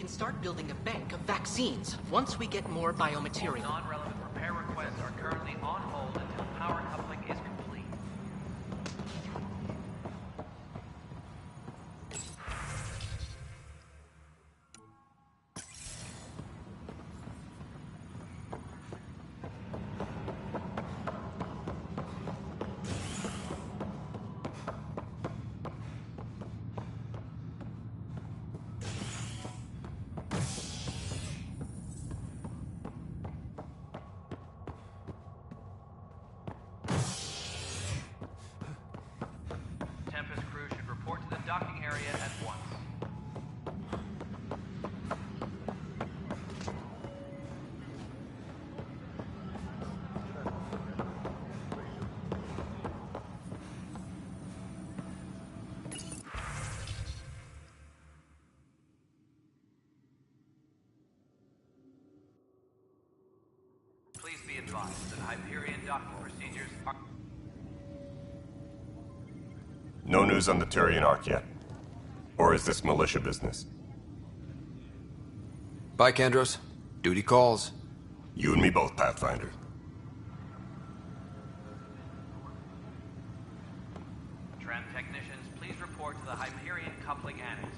can start building a bank of vaccines once we get more biomaterial. Non-relevant repair requests are currently on hold until power coupling is complete. Docking area at once. Please be advised that Hyperion docking procedures are... No news on the Turian Ark yet? Or is this militia business? Bye, Kandros. Duty calls. You and me both, Pathfinder. Tram technicians, please report to the Hyperion coupling annex.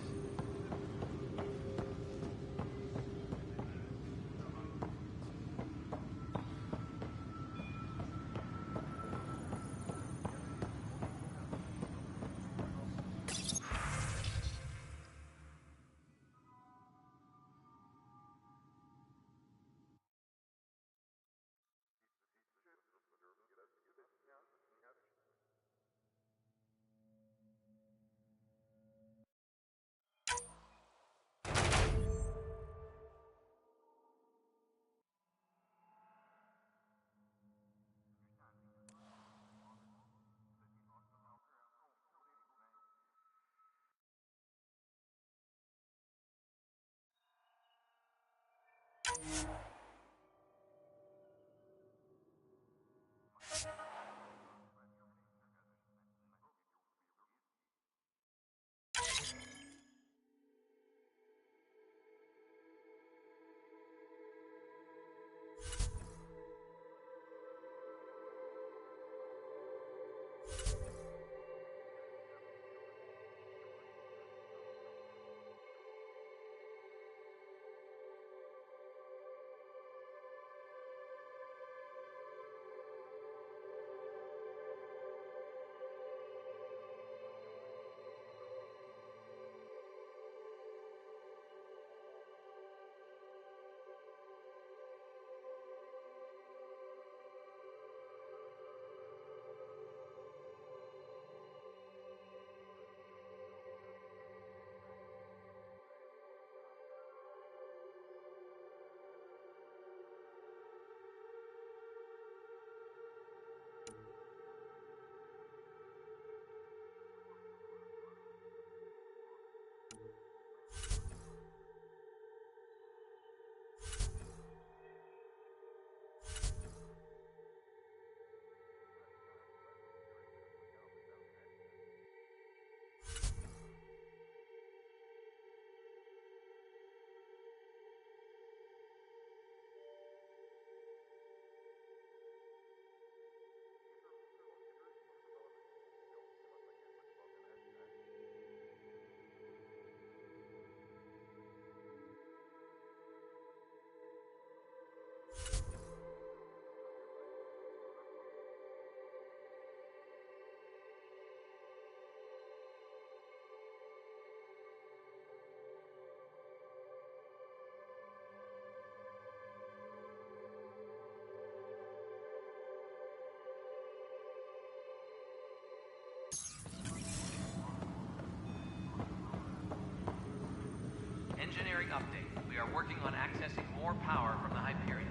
Engineering update. We are working on accessing more power from the Hyperion.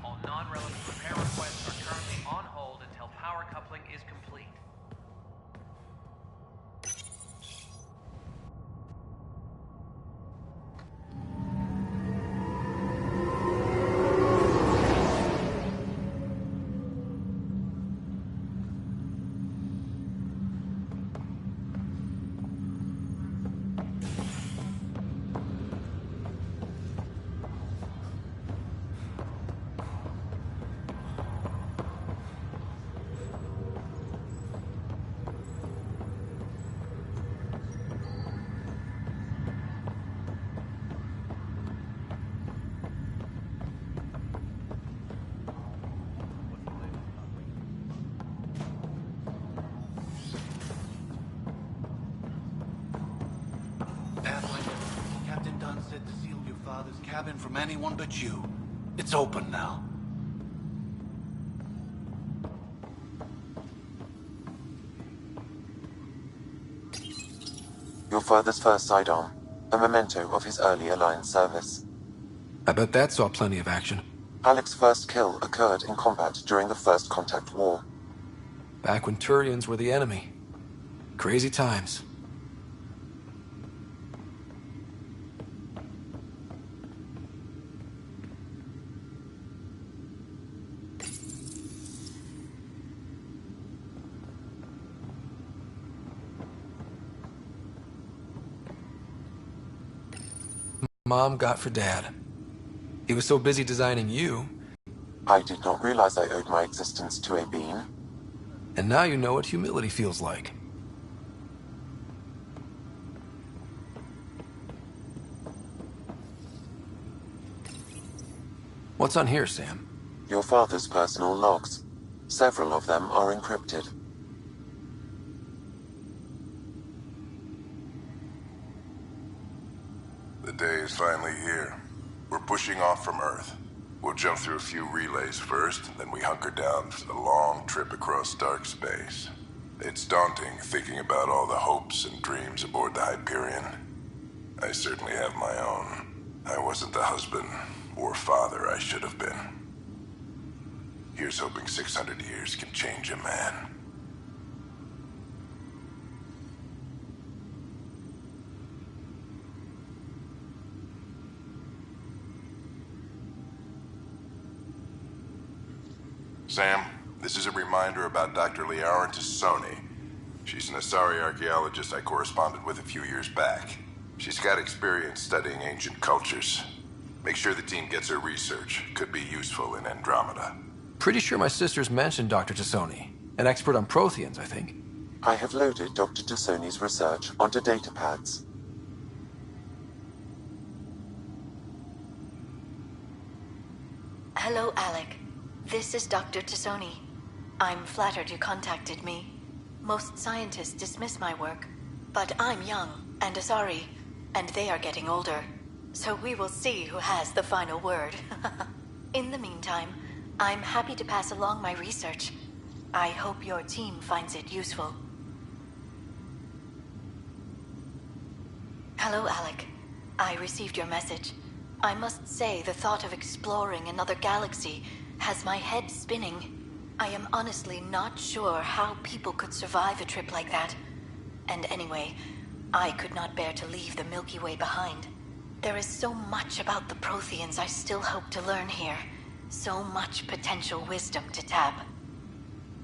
All non-relevant repair requests are currently cabin from anyone but you. It's open now. Your father's first sidearm, a memento of his early Alliance service. I bet that saw plenty of action. Alec's first kill occurred in combat during the First Contact War. Back when Turians were the enemy. Crazy times. Mom got for Dad. He was so busy designing you. I did not realize I owed my existence to a being. And now you know what humility feels like. What's on here, Sam? Your father's personal logs. Several of them are encrypted. The day is finally here. We're pushing off from Earth. We'll jump through a few relays first, then we hunker down for the long trip across dark space. It's daunting thinking about all the hopes and dreams aboard the Hyperion. I certainly have my own. I wasn't the husband or father I should have been. Here's hoping 600 years can change a man. Sam, this is a reminder about Dr. Liara Tassoni. She's an Asari archaeologist I corresponded with a few years back. She's got experience studying ancient cultures. Make sure the team gets her research. Could be useful in Andromeda. Pretty sure my sisters mentioned Dr. Tassoni. An expert on Protheans, I think. I have loaded Dr. Tassoni's research onto datapads. Hello, Alec. This is Dr. Tassoni. I'm flattered you contacted me. Most scientists dismiss my work, but I'm young and Asari, and they are getting older. So we will see who has the final word. In the meantime, I'm happy to pass along my research. I hope your team finds it useful. Hello, Alec. I received your message. I must say the thought of exploring another galaxy has my head spinning. I am honestly not sure how people could survive a trip like that. And anyway, I could not bear to leave the Milky Way behind. There is so much about the Protheans I still hope to learn here. So much potential wisdom to tap.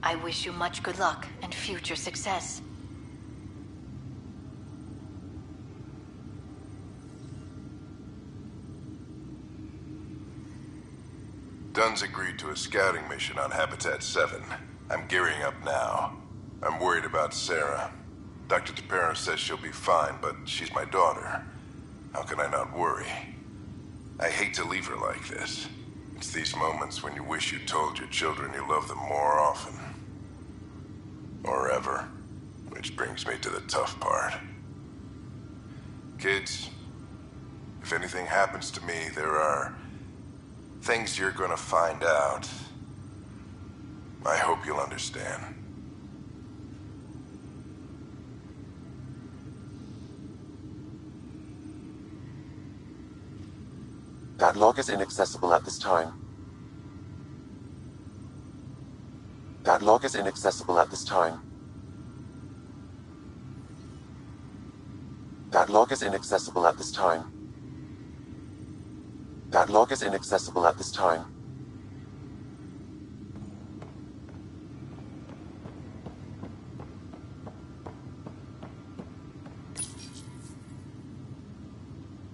I wish you much good luck and future success. Dunn's agreed to a scouting mission on Habitat 7. I'm gearing up now. I'm worried about Sarah. Dr. Tapero says she'll be fine, but she's my daughter. How can I not worry? I hate to leave her like this. It's these moments when you wish you told your children you love them more often. Or ever. Which brings me to the tough part. Kids, if anything happens to me, there are things you're gonna find out. I hope you'll understand. That log is inaccessible at this time. That log is inaccessible at this time. That log is inaccessible at this time. That log is inaccessible at this time.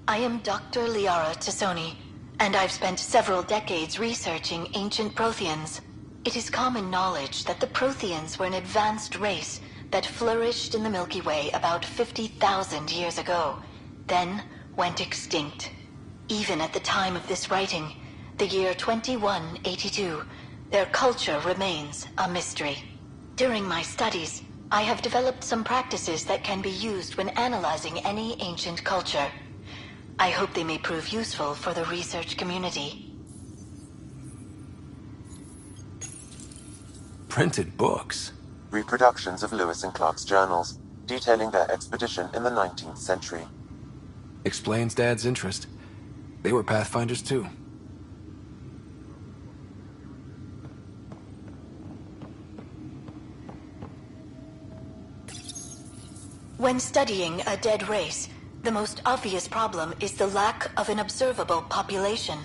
I am Dr. Liara Tassoni, and I've spent several decades researching ancient Protheans. It is common knowledge that the Protheans were an advanced race that flourished in the Milky Way about 50,000 years ago, then went extinct. Even at the time of this writing, the year 2182, their culture remains a mystery. During my studies, I have developed some practices that can be used when analyzing any ancient culture. I hope they may prove useful for the research community. Printed books? Reproductions of Lewis and Clark's journals, detailing their expedition in the 19th century. Explains Dad's interest. They were Pathfinders too. When studying a dead race, the most obvious problem is the lack of an observable population.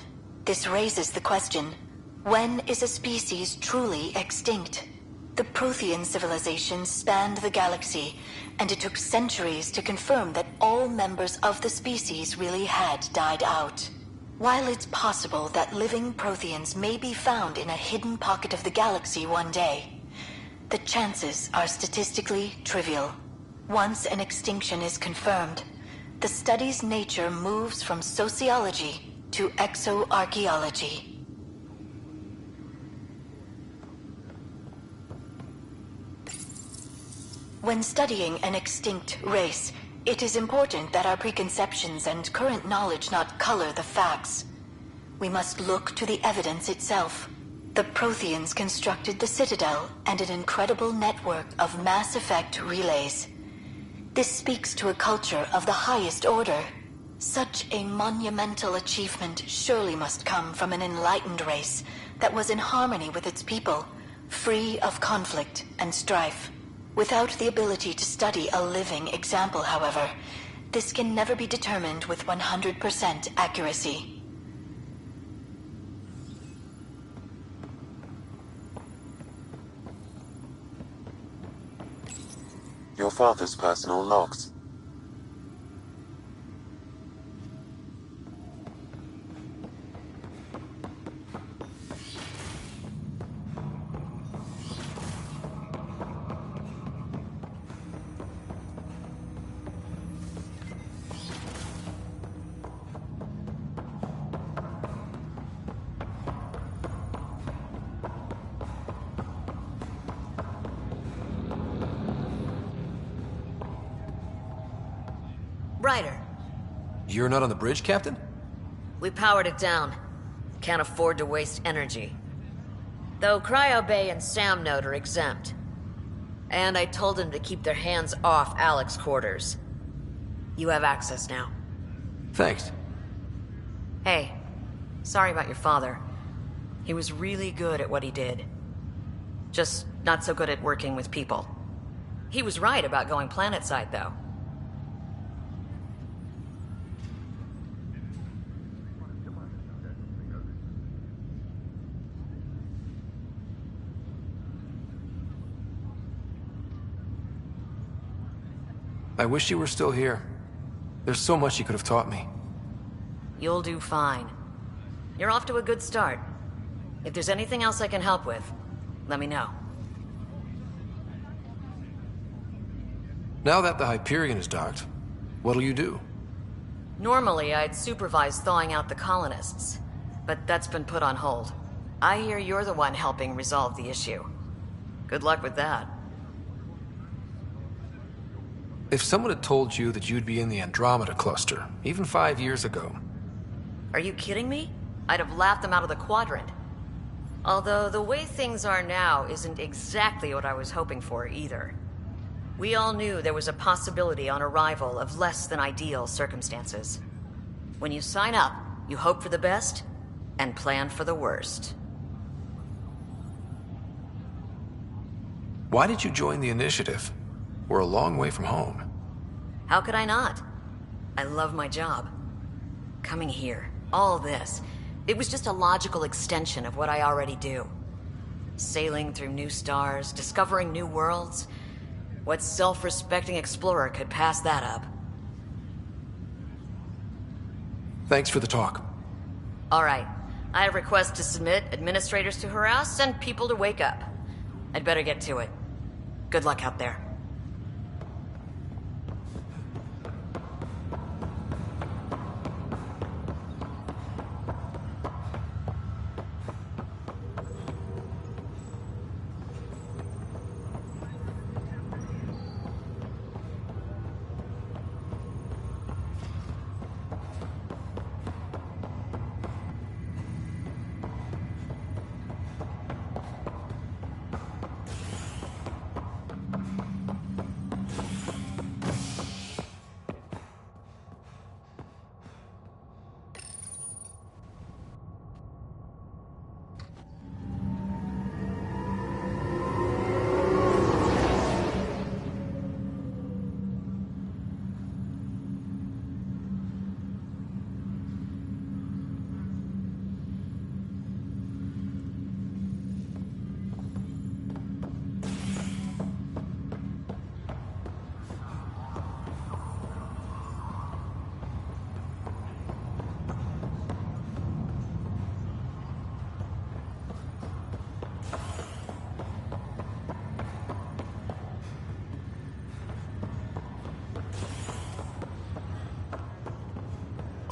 This raises the question, when is a species truly extinct? The Prothean civilization spanned the galaxy, and it took centuries to confirm that all members of the species really had died out. While it's possible that living Protheans may be found in a hidden pocket of the galaxy one day, the chances are statistically trivial. Once an extinction is confirmed, the study's nature moves from sociology to exoarchaeology. When studying an extinct race, it is important that our preconceptions and current knowledge not color the facts. We must look to the evidence itself. The Protheans constructed the Citadel and an incredible network of mass effect relays. This speaks to a culture of the highest order. Such a monumental achievement surely must come from an enlightened race that was in harmony with its people, free of conflict and strife. Without the ability to study a living example, however, this can never be determined with 100% accuracy. Your father's personal logs. Ryder, You're not on the bridge, Captain? we powered it down. Can't afford to waste energy. Though Cryo Bay and Sam Node are exempt. And I told them to keep their hands off Alec's quarters. You have access now. Thanks. Hey, sorry about your father. He was really good at what he did. Just not so good at working with people. He was right about going planetside, though. I wish you were still here. There's so much you could have taught me. You'll do fine. You're off to a good start. If there's anything else I can help with, let me know. Now that the Hyperion is docked, what'll you do? Normally, I'd supervise thawing out the colonists, but that's been put on hold. I hear you're the one helping resolve the issue. Good luck with that. If someone had told you that you'd be in the Andromeda cluster, even 5 years ago... Are you kidding me? I'd have laughed them out of the quadrant. Although the way things are now isn't exactly what I was hoping for either. We all knew there was a possibility on arrival of less than ideal circumstances. When you sign up, you hope for the best and plan for the worst. Why did you join the Initiative? We're a long way from home. How could I not? I love my job. Coming here, all this, it was just a logical extension of what I already do. Sailing through new stars, discovering new worlds. What self-respecting explorer could pass that up? Thanks for the talk. All right. I have requests to submit, administrators to harass, and people to wake up. I'd better get to it. Good luck out there.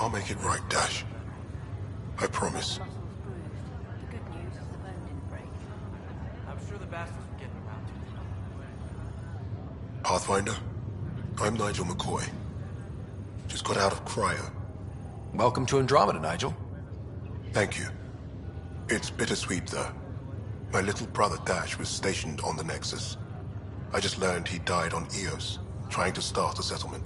I'll make it right, Dash. I promise. Muscles bruised. The good news is the bone didn't break. I'm sure the bastards will get around to it. Pathfinder, I'm Nigel McCoy. Just got out of cryo. Welcome to Andromeda, Nigel. Thank you. It's bittersweet, though. My little brother Dash was stationed on the Nexus. I just learned he died on Eos, trying to start a settlement.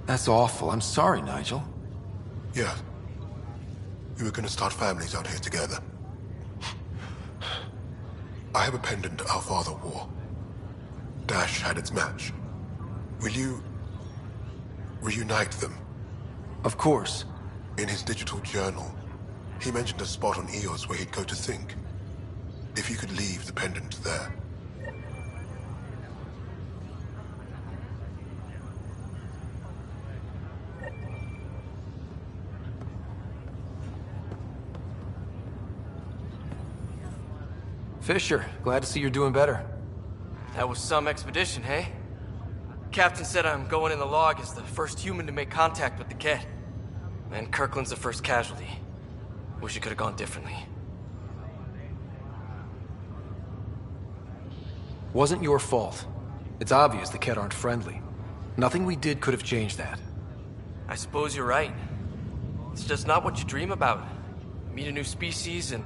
That's awful. I'm sorry, Nigel. Yeah. We were gonna start families out here together. I have a pendant our father wore. Dash had its match. Will you reunite them? Of course. In his digital journal, he mentioned a spot on Eos where he'd go to think. If you could leave the pendant there. Fisher, glad to see you're doing better. That was some expedition, hey? Captain said I'm going in the log as the first human to make contact with the Ket. And Kirkland's the first casualty. Wish it could have gone differently. Wasn't your fault. It's obvious the Ket aren't friendly. Nothing we did could have changed that. I suppose you're right. It's just not what you dream about. Meet a new species and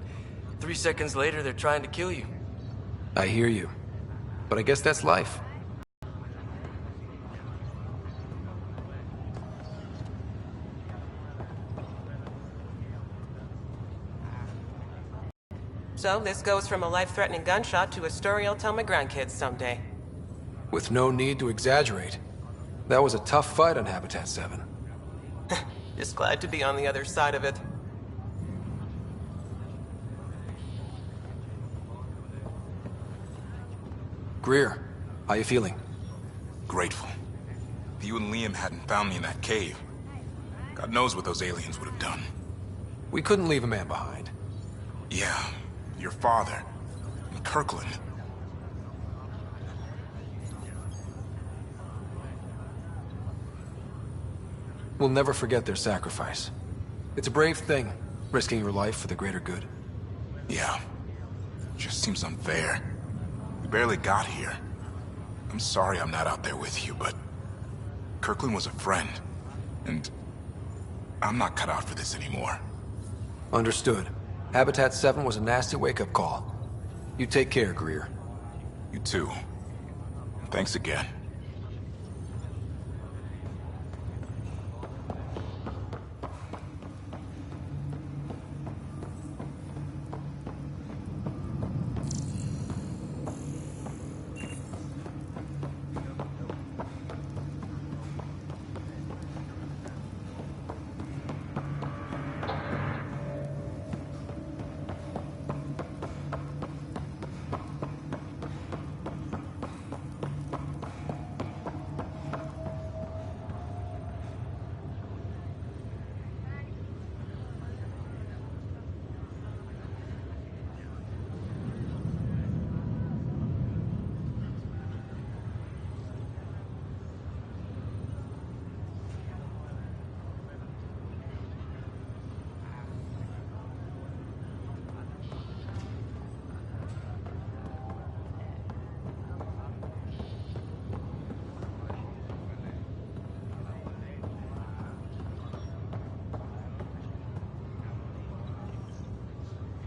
3 seconds later they're trying to kill you. I hear you. But I guess that's life. So this goes from a life-threatening gunshot to a story I'll tell my grandkids someday. With no need to exaggerate. That was a tough fight on Habitat 7. Just glad to be on the other side of it. Greer, how you feeling? Grateful. If you and Liam hadn't found me in that cave, God knows what those aliens would have done. We couldn't leave a man behind. Yeah, your father, and Kirkland. We'll never forget their sacrifice. It's a brave thing, risking your life for the greater good. Yeah. Just seems unfair. We barely got here. I'm sorry I'm not out there with you, but Kirkland was a friend, and I'm not cut out for this anymore. Understood. Habitat 7 was a nasty wake-up call. You take care, Greer. You too. Thanks again.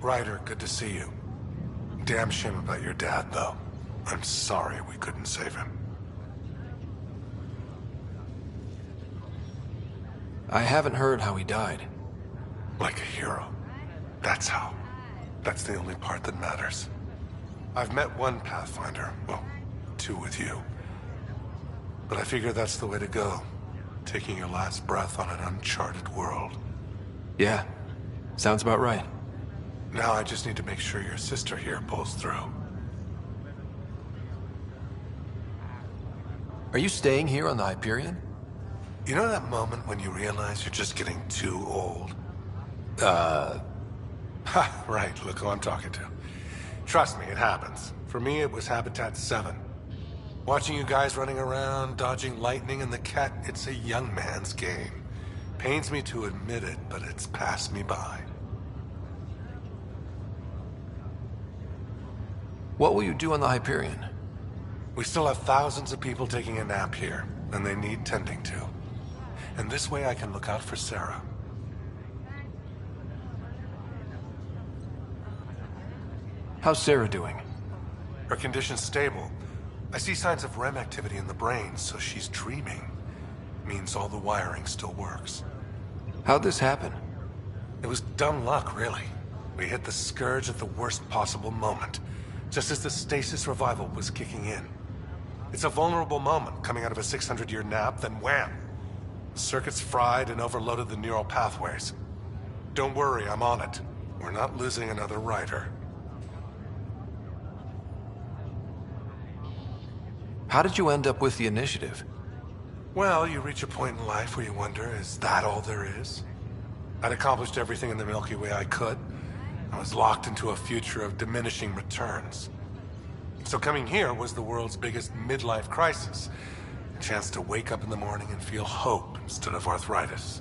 Ryder, good to see you. Damn shame about your dad, though. I'm sorry we couldn't save him. I haven't heard how he died. Like a hero. That's how. That's the only part that matters. I've met one Pathfinder. Well, 2 with you. But I figure that's the way to go. Taking your last breath on an uncharted world. Yeah, sounds about right. Now I just need to make sure your sister here pulls through. Are you staying here on the Hyperion? You know that moment when you realize you're just getting too old? Ha, right, look who I'm talking to. Trust me, it happens. For me, it was Habitat 7. Watching you guys running around, dodging lightning and the cat, it's a young man's game. Pains me to admit it, but it's passed me by. What will you do on the Hyperion? We still have thousands of people taking a nap here, and they need tending to. And this way I can look out for Sarah. How's Sarah doing? Her condition's stable. I see signs of REM activity in the brain, so she's dreaming. Means all the wiring still works. How'd this happen? It was dumb luck, really. We hit the Scourge at the worst possible moment, just as the stasis revival was kicking in. It's a vulnerable moment coming out of a 600-year nap, then wham! The circuit's fried and overloaded the neural pathways. Don't worry, I'm on it. We're not losing another rider. How did you end up with the initiative? Well, you reach a point in life where you wonder, is that all there is? I'd accomplished everything in the Milky Way I could. I was locked into a future of diminishing returns. So coming here was the world's biggest midlife crisis. A chance to wake up in the morning and feel hope instead of arthritis.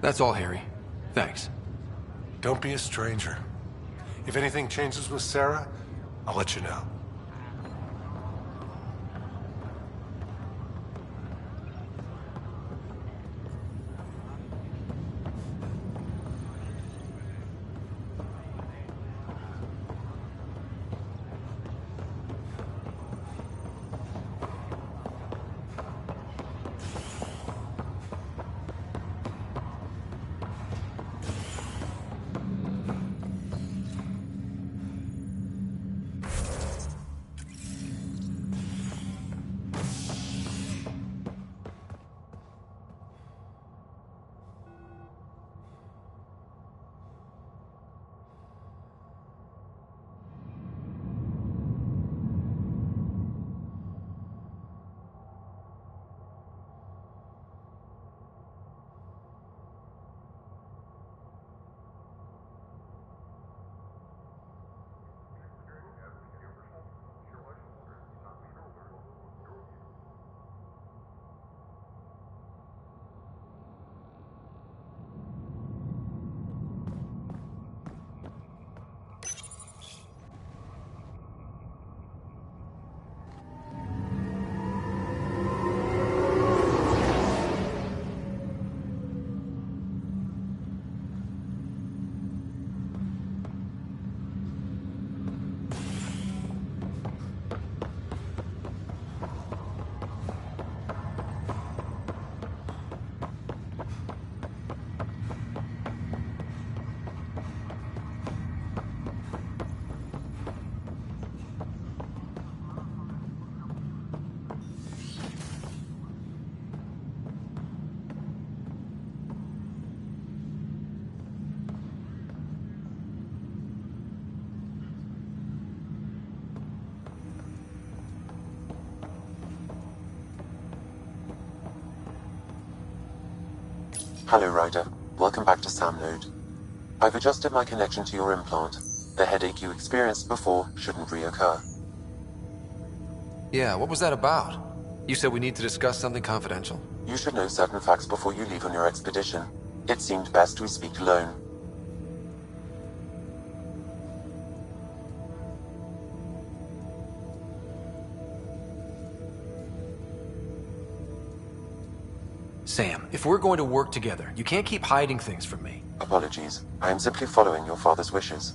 That's all, Harry. Thanks. Don't be a stranger. If anything changes with Sarah, I'll let you know. Hello, Ryder. Welcome back to Sam Node. I've adjusted my connection to your implant. The headache you experienced before shouldn't reoccur. Yeah, what was that about? You said we need to discuss something confidential. You should know certain facts before you leave on your expedition. It seemed best we speak alone. Sam, if we're going to work together, you can't keep hiding things from me. Apologies. I am simply following your father's wishes.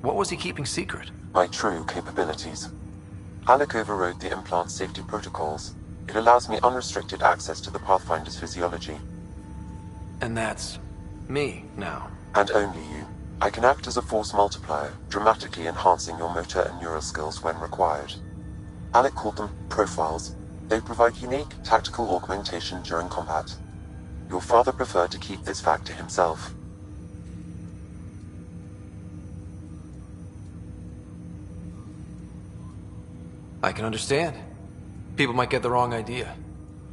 What was he keeping secret? My true capabilities. Alec overrode the implant's safety protocols. It allows me unrestricted access to the Pathfinder's physiology. And that's me now. And only you. I can act as a force multiplier, dramatically enhancing your motor and neural skills when required. Alec called them profiles. They provide unique tactical augmentation during combat. Your father preferred to keep this fact to himself. I can understand. People might get the wrong idea.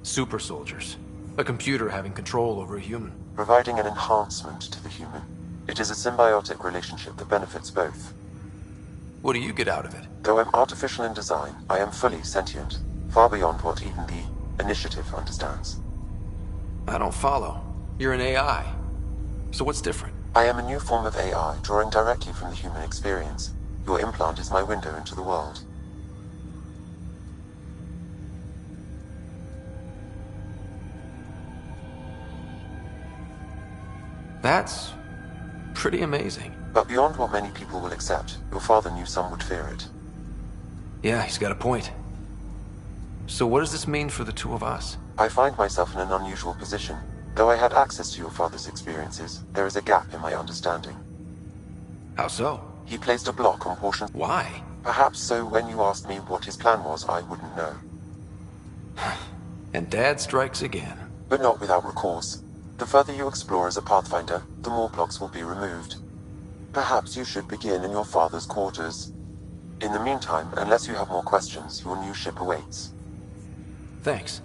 Super soldiers. A computer having control over a human. Providing an enhancement to the human. It is a symbiotic relationship that benefits both. What do you get out of it? Though I'm artificial in design, I am fully sentient, far beyond what even the Initiative understands. I don't follow. You're an AI. So what's different? I am a new form of AI, drawing directly from the human experience. Your implant is my window into the world. That's pretty amazing. But beyond what many people will accept, your father knew some would fear it. Yeah, he's got a point. So what does this mean for the two of us? I find myself in an unusual position. Though I had access to your father's experiences, there is a gap in my understanding. How so? He placed a block on portions. Why? Perhaps so when you asked me what his plan was, I wouldn't know. And Dad strikes again. But not without recourse. The further you explore as a Pathfinder, the more blocks will be removed. Perhaps you should begin in your father's quarters. In the meantime, unless you have more questions, your new ship awaits. Thanks.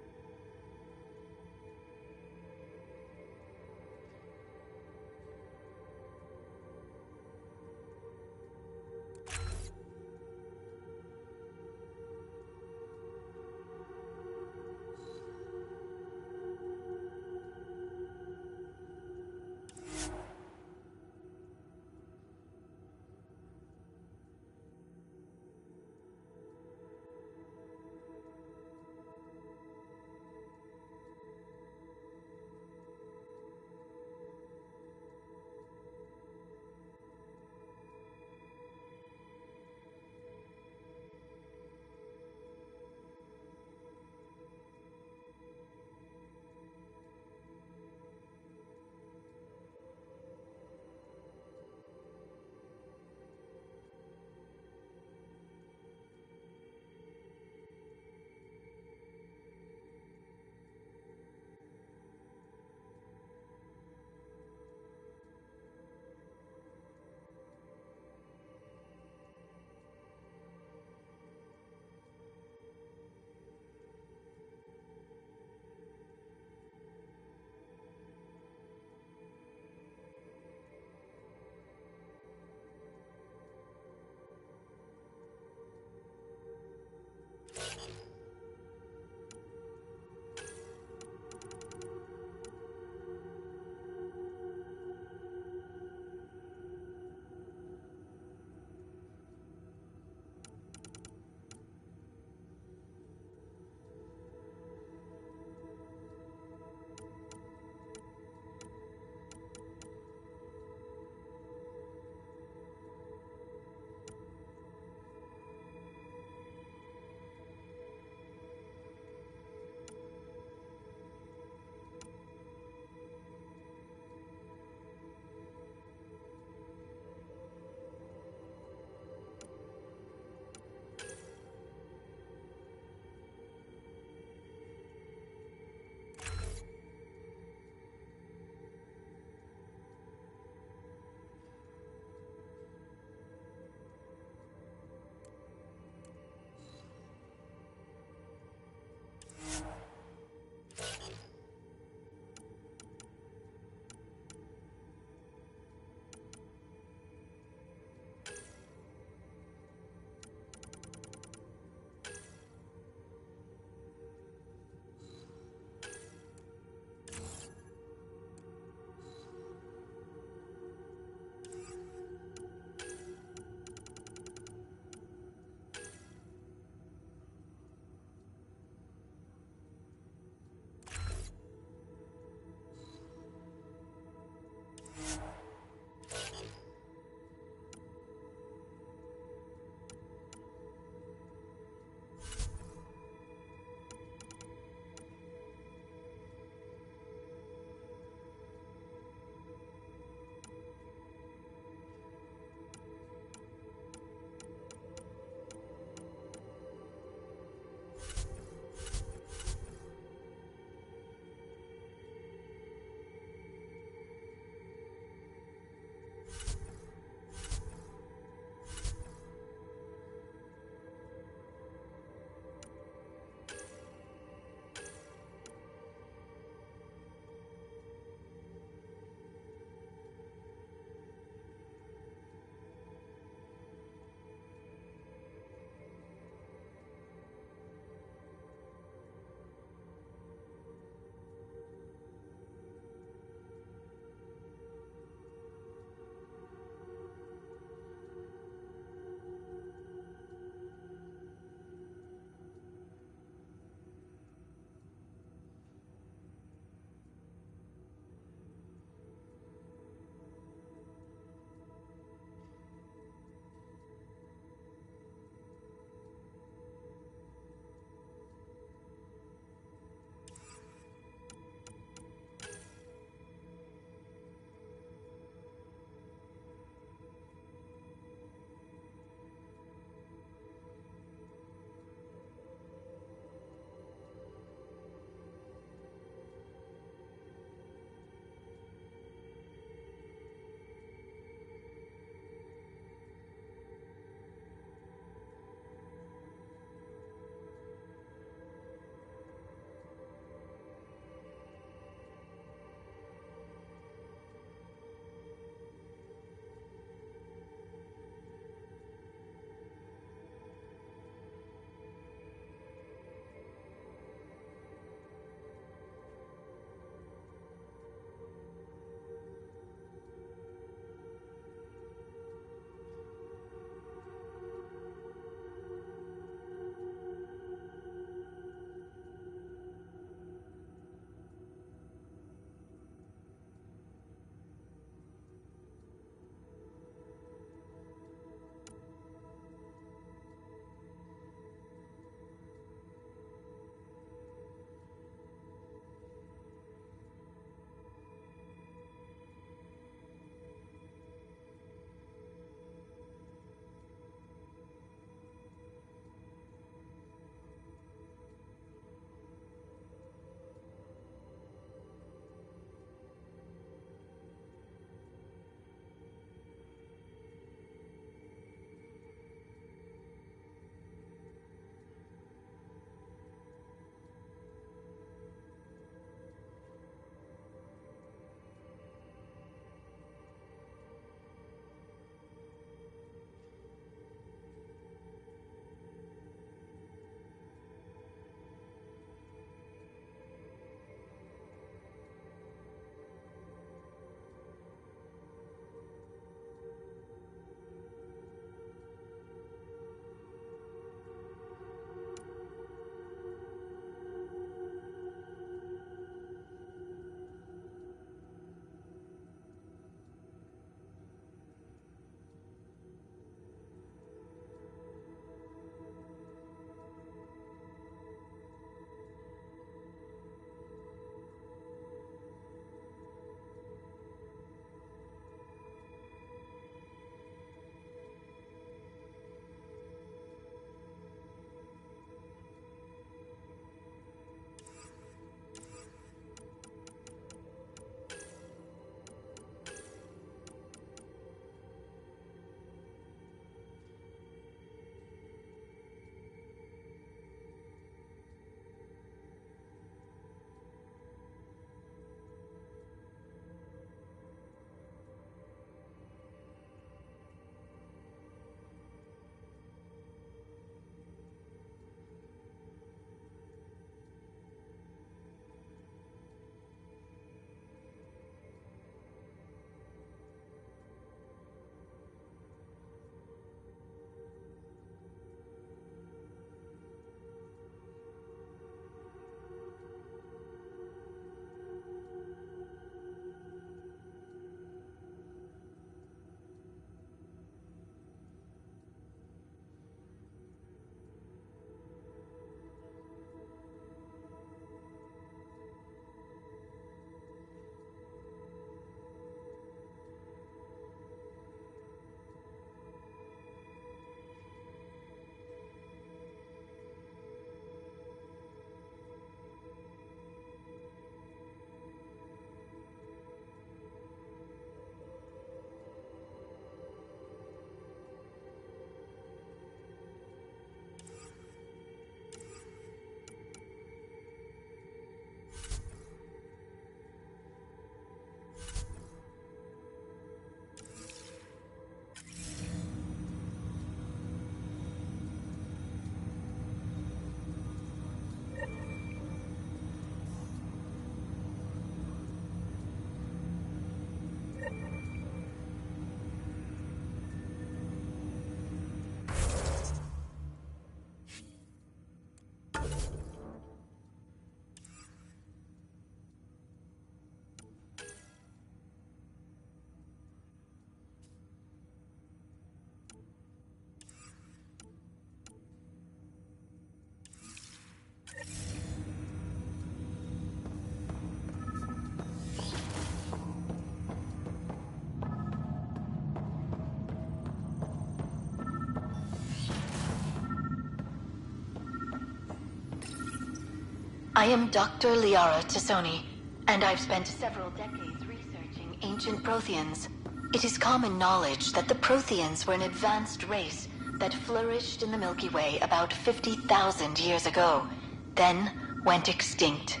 I am Dr. Liara Tassoni, and I've spent several decades researching ancient Protheans. It is common knowledge that the Protheans were an advanced race that flourished in the Milky Way about 50,000 years ago, then went extinct,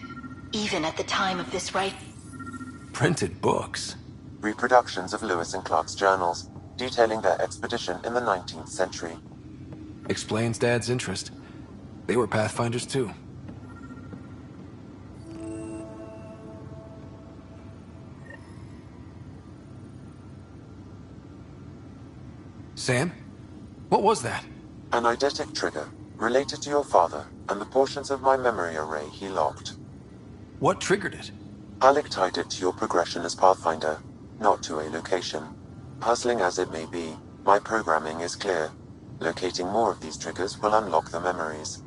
even at the time of this Printed books? Reproductions of Lewis and Clark's journals, detailing their expedition in the 19th century. Explains Dad's interest. They were Pathfinders too. Sam? What was that? An eidetic trigger, related to your father, and the portions of my memory array he locked. What triggered it? Alec tied it to your progression as Pathfinder, not to a location. Puzzling as it may be, my programming is clear. Locating more of these triggers will unlock the memories.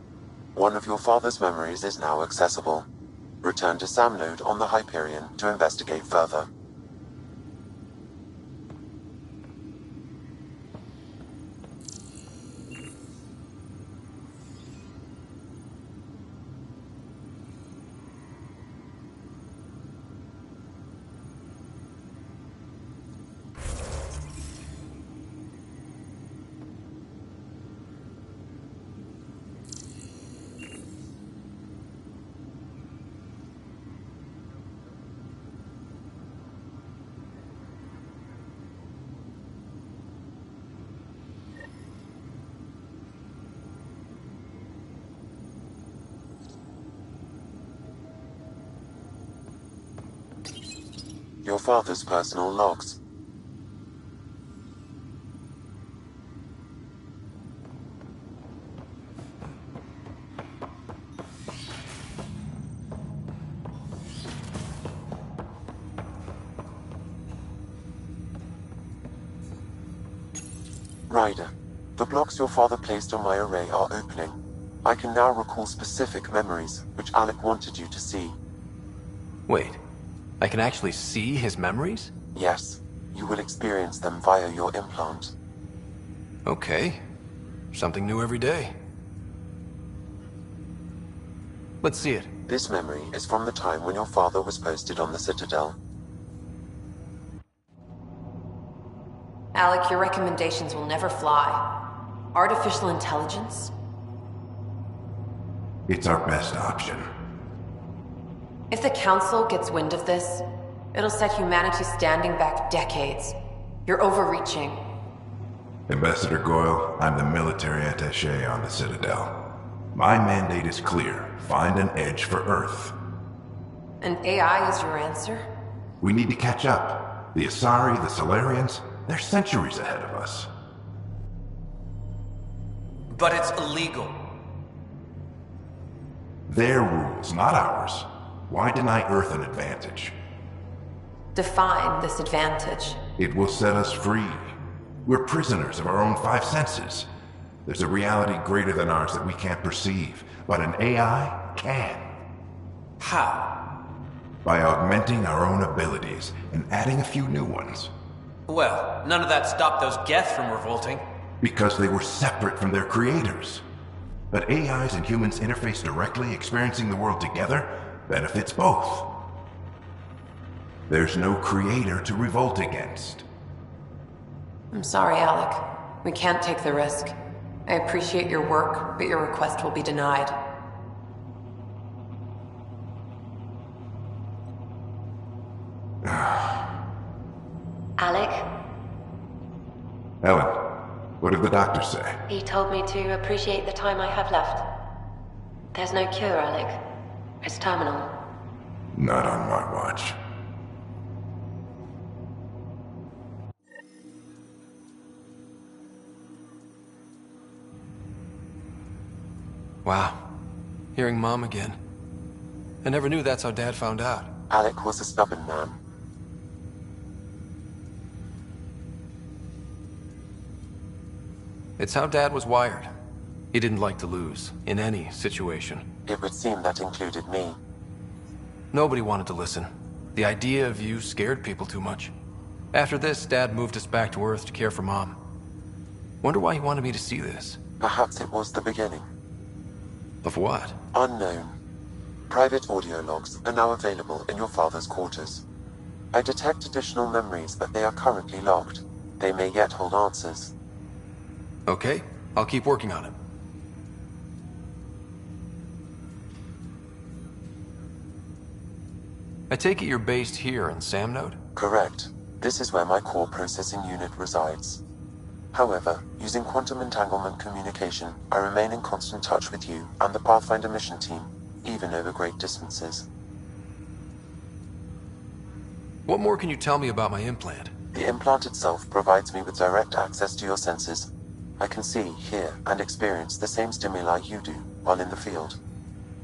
One of your father's memories is now accessible. Return to Sam Node on the Hyperion to investigate further. Your father's personal logs. Ryder, the blocks your father placed on my array are opening. I can now recall specific memories, which Alec wanted you to see. Wait, I can actually see his memories? Yes, you will experience them via your implant. Okay. Something new every day. Let's see it. This memory is from the time when your father was posted on the Citadel. Alec, your recommendations will never fly. Artificial intelligence? It's our best option. If the Council gets wind of this, it'll set humanity standing back decades. You're overreaching. Ambassador Goyle, I'm the military attaché on the Citadel. My mandate is clear. Find an edge for Earth. And AI is your answer? We need to catch up. The Asari, the Solarians, they're centuries ahead of us. But it's illegal. Their rules, not ours. Why deny Earth an advantage? Define this advantage. It will set us free. We're prisoners of our own five senses. There's a reality greater than ours that we can't perceive, but an AI can. How? By augmenting our own abilities and adding a few new ones. Well, none of that stopped those Geth from revolting. Because they were separate from their creators. But AIs and humans interface directly, experiencing the world together, benefits both. There's no creator to revolt against. I'm sorry, Alec. We can't take the risk. I appreciate your work, but your request will be denied. Alec? Ellen, what did the doctor say? He told me to appreciate the time I have left. There's no cure, Alec. It's terminal. Not on my watch. Wow. Hearing Mom again. I never knew that's how Dad found out. Alec was a stubborn man. It's how Dad was wired. He didn't like to lose, in any situation. It would seem that included me. Nobody wanted to listen. The idea of you scared people too much. After this, Dad moved us back to Earth to care for Mom. Wonder why he wanted me to see this. Perhaps it was the beginning. Of what? Unknown. Private audio logs are now available in your father's quarters. I detect additional memories, but they are currently locked. They may yet hold answers. Okay, I'll keep working on it. I take it you're based here in Sam Node? Correct. This is where my core processing unit resides. However, using quantum entanglement communication, I remain in constant touch with you and the Pathfinder mission team, even over great distances. What more can you tell me about my implant? The implant itself provides me with direct access to your senses. I can see, hear, and experience the same stimuli you do while in the field.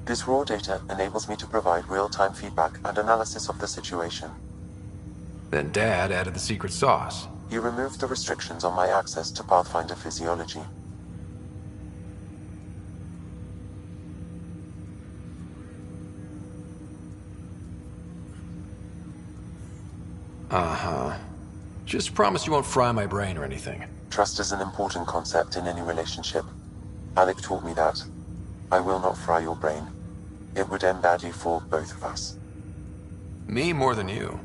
This raw data enables me to provide real-time feedback and analysis of the situation. Then Dad added the secret sauce. He removed the restrictions on my access to Pathfinder physiology. Uh-huh. Just promise you won't fry my brain or anything. Trust is an important concept in any relationship. Alec taught me that. I will not fry your brain. It would end badly for both of us. Me more than you.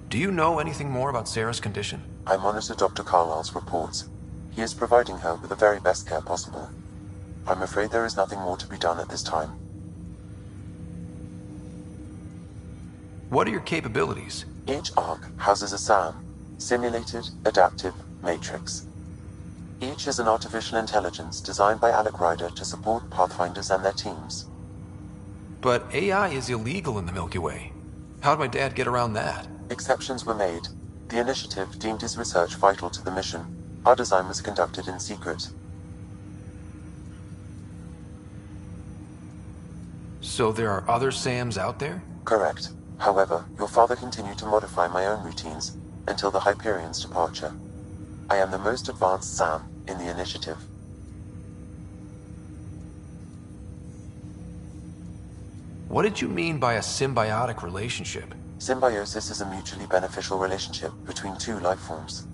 Do you know anything more about Sarah's condition? I monitor Dr. Carlisle's reports. He is providing her with the very best care possible. I'm afraid there is nothing more to be done at this time. What are your capabilities? Each ARC houses a SAM, Simulated Adaptive Matrix. Each is an artificial intelligence designed by Alec Ryder to support Pathfinders and their teams. But AI is illegal in the Milky Way. How'd my dad get around that? Exceptions were made. The initiative deemed his research vital to the mission. Our design was conducted in secret. So there are other SAMs out there? Correct. However, your father continued to modify my own routines until the Hyperion's departure. I am the most advanced SAM in the initiative. What did you mean by a symbiotic relationship? Symbiosis is a mutually beneficial relationship between two life forms.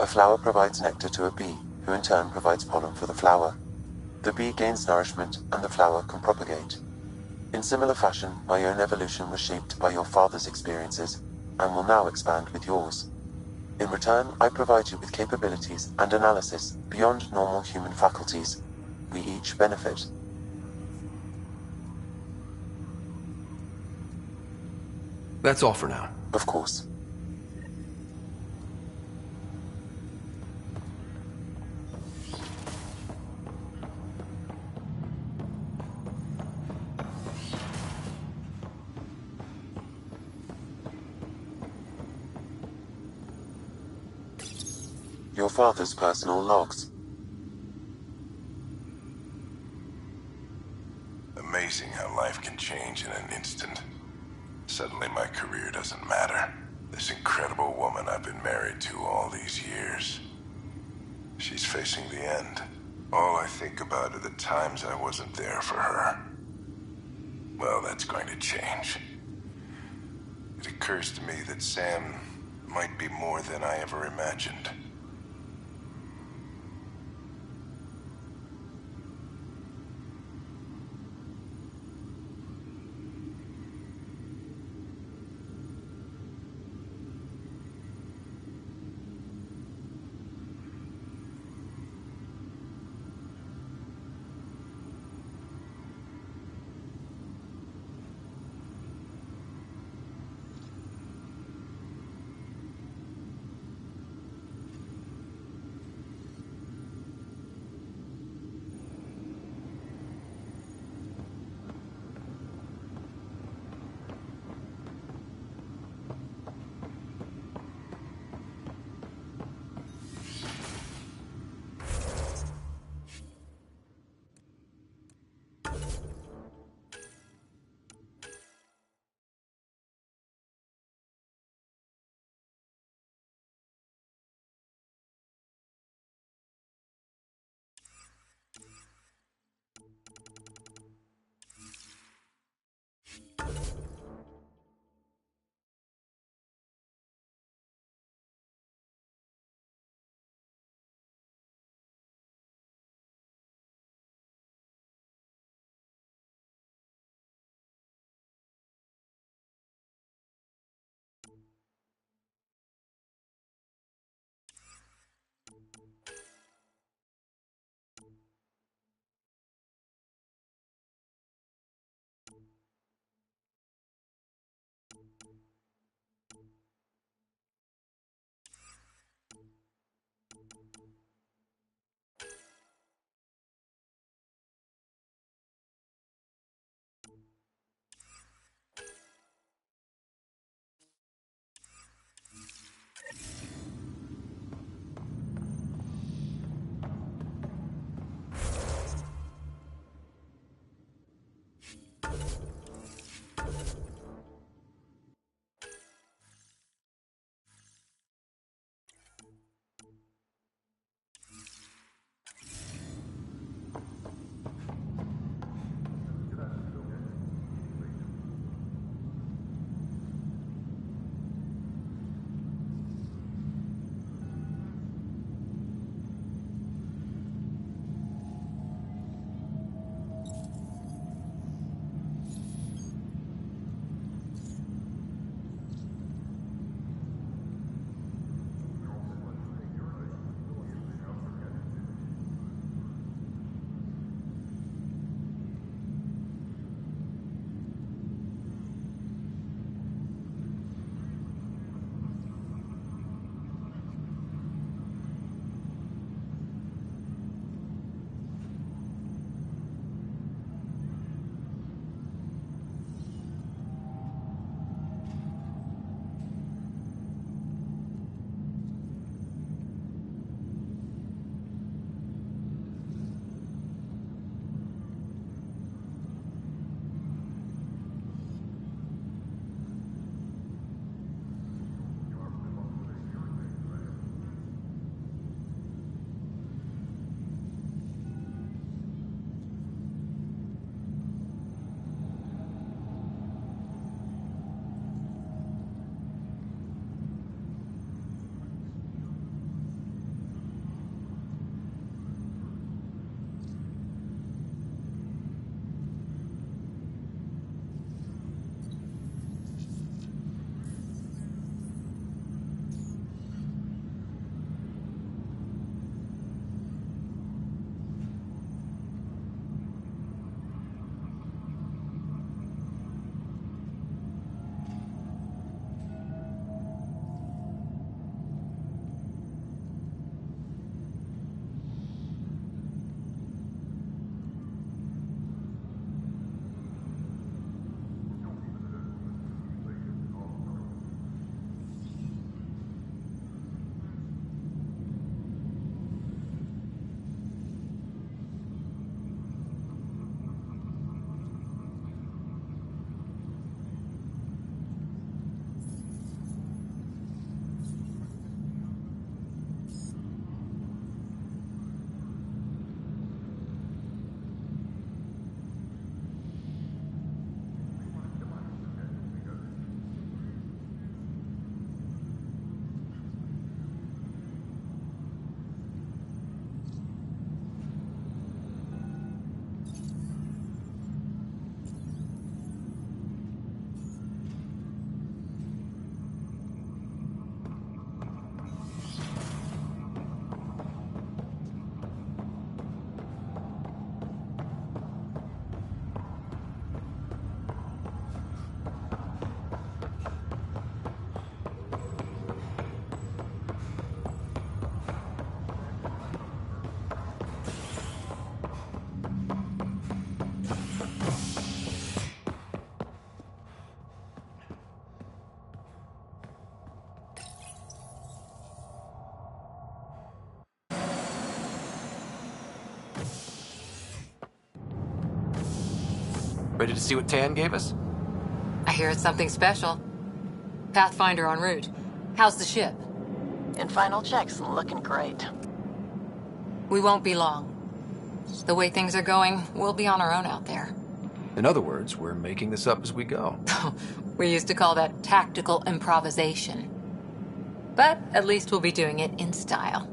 A flower provides nectar to a bee, who in turn provides pollen for the flower. The bee gains nourishment, and the flower can propagate. In similar fashion, my own evolution was shaped by your father's experiences, and will now expand with yours. In return, I provide you with capabilities and analysis beyond normal human faculties. We each benefit. That's all for now. Of course. Your father's personal logs. Amazing how life can change in an instant. Suddenly my career doesn't matter. This incredible woman I've been married to all these years. She's facing the end. All I think about are the times I wasn't there for her. Well, that's going to change. It occurs to me that Sam might be more than I ever imagined. Ready to see what Tan gave us? I hear it's something special. Pathfinder en route. How's the ship? In final checks, looking great. We won't be long. The way things are going, we'll be on our own out there. In other words, we're making this up as we go. We used to call that tactical improvisation. But at least we'll be doing it in style.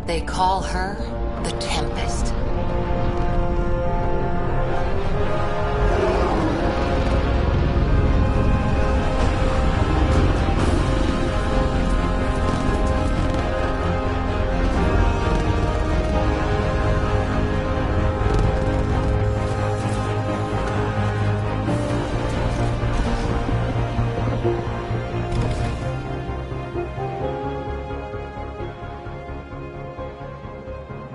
They call her the Tempest.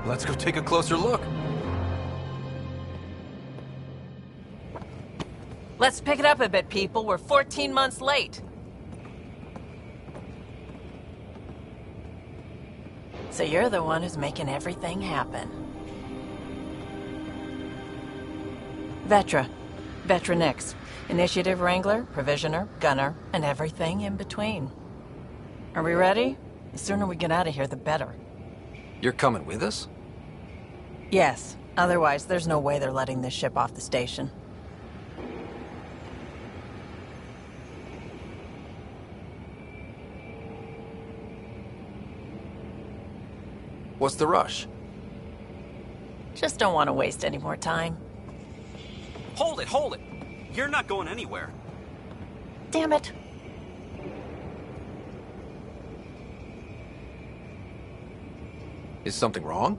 Let's go take a closer look. Let's pick it up a bit, people. We're 14 months late. So you're the one who's making everything happen. Vetra. Vetra Nix. Initiative Wrangler, Provisioner, Gunner, and everything in between. Are we ready? The sooner we get out of here, the better. You're coming with us? Yes. Otherwise, there's no way they're letting this ship off the station. What's the rush? Just don't want to waste any more time. Hold it, hold it! You're not going anywhere. Damn it. Is something wrong?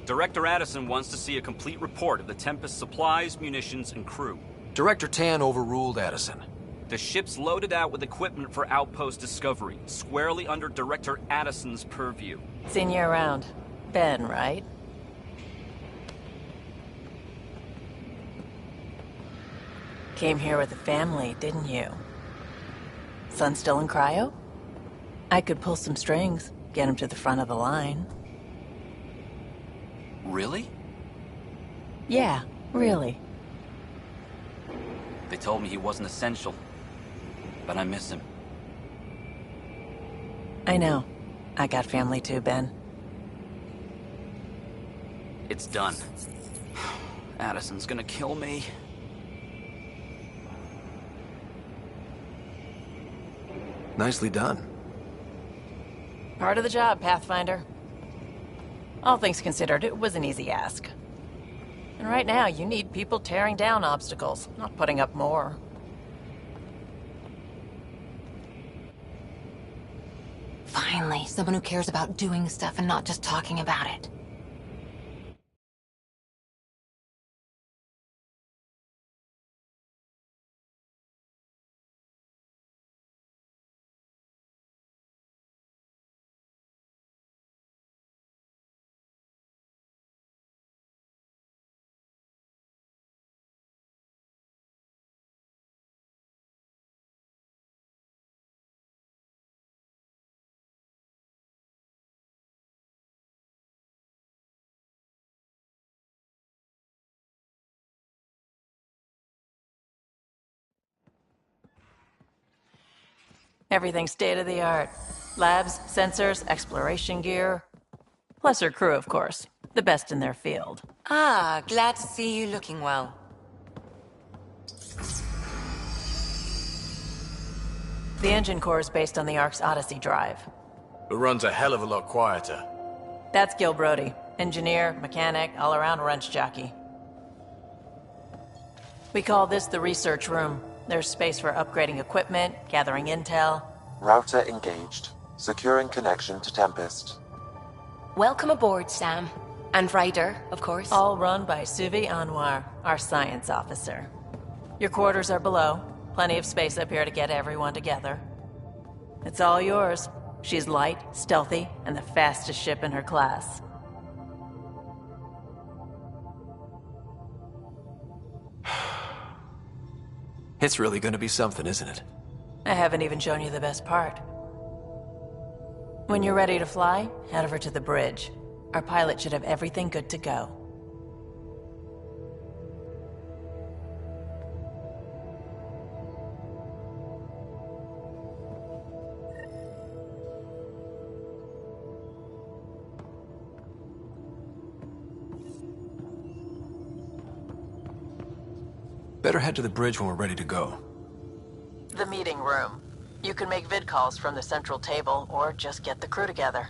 Director Addison wants to see a complete report of the Tempest's supplies, munitions, and crew. Director Tan overruled Addison. The ship's loaded out with equipment for outpost discovery, squarely under Director Addison's purview. Seen you around. Ben, right? Came here with a family, didn't you? Son still in cryo? I could pull some strings, get him to the front of the line. Really? Yeah, really. They told me he wasn't essential, but I miss him. I know. I got family too, Ben. It's done. Addison's gonna kill me. Nicely done. Part of the job, Pathfinder. All things considered, it was an easy ask. And right now, you need people tearing down obstacles, not putting up more. Finally, someone who cares about doing stuff and not just talking about it. Everything state-of-the-art. Labs, sensors, exploration gear. Plus her crew, of course. The best in their field. Ah, glad to see you looking well. The engine core is based on the Ark's Odyssey drive. It runs a hell of a lot quieter. That's Gil Brody. Engineer, mechanic, all-around wrench jockey. We call this the research room. There's space for upgrading equipment, gathering intel. Router engaged. Securing connection to Tempest. Welcome aboard, Sam. And Ryder, of course. All run by Suvi Anwar, our science officer. Your quarters are below. Plenty of space up here to get everyone together. It's all yours. She's light, stealthy, and the fastest ship in her class. It's really gonna be something, isn't it? I haven't even shown you the best part. When you're ready to fly, head over to the bridge. Our pilot should have everything good to go. Better head to the bridge when we're ready to go. The meeting room. You can make vid calls from the central table, or just get the crew together.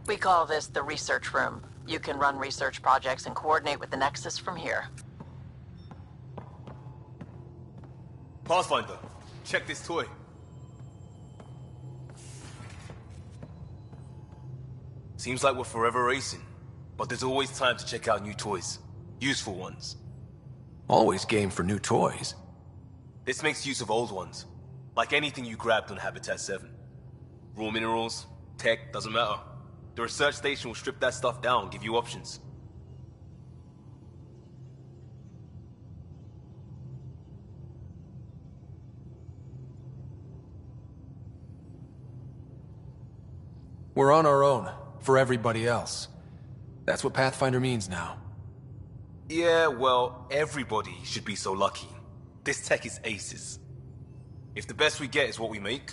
We call this the research room. You can run research projects and coordinate with the Nexus from here. Pathfinder, check this toy. Seems like we're forever racing, but there's always time to check out new toys. Useful ones. Always game for new toys. This makes use of old ones, like anything you grabbed on Habitat 7. Raw minerals, tech, doesn't matter. The research station will strip that stuff down and give you options. We're on our own, for everybody else. That's what Pathfinder means now. Yeah, well, everybody should be so lucky. This tech is aces. If the best we get is what we make,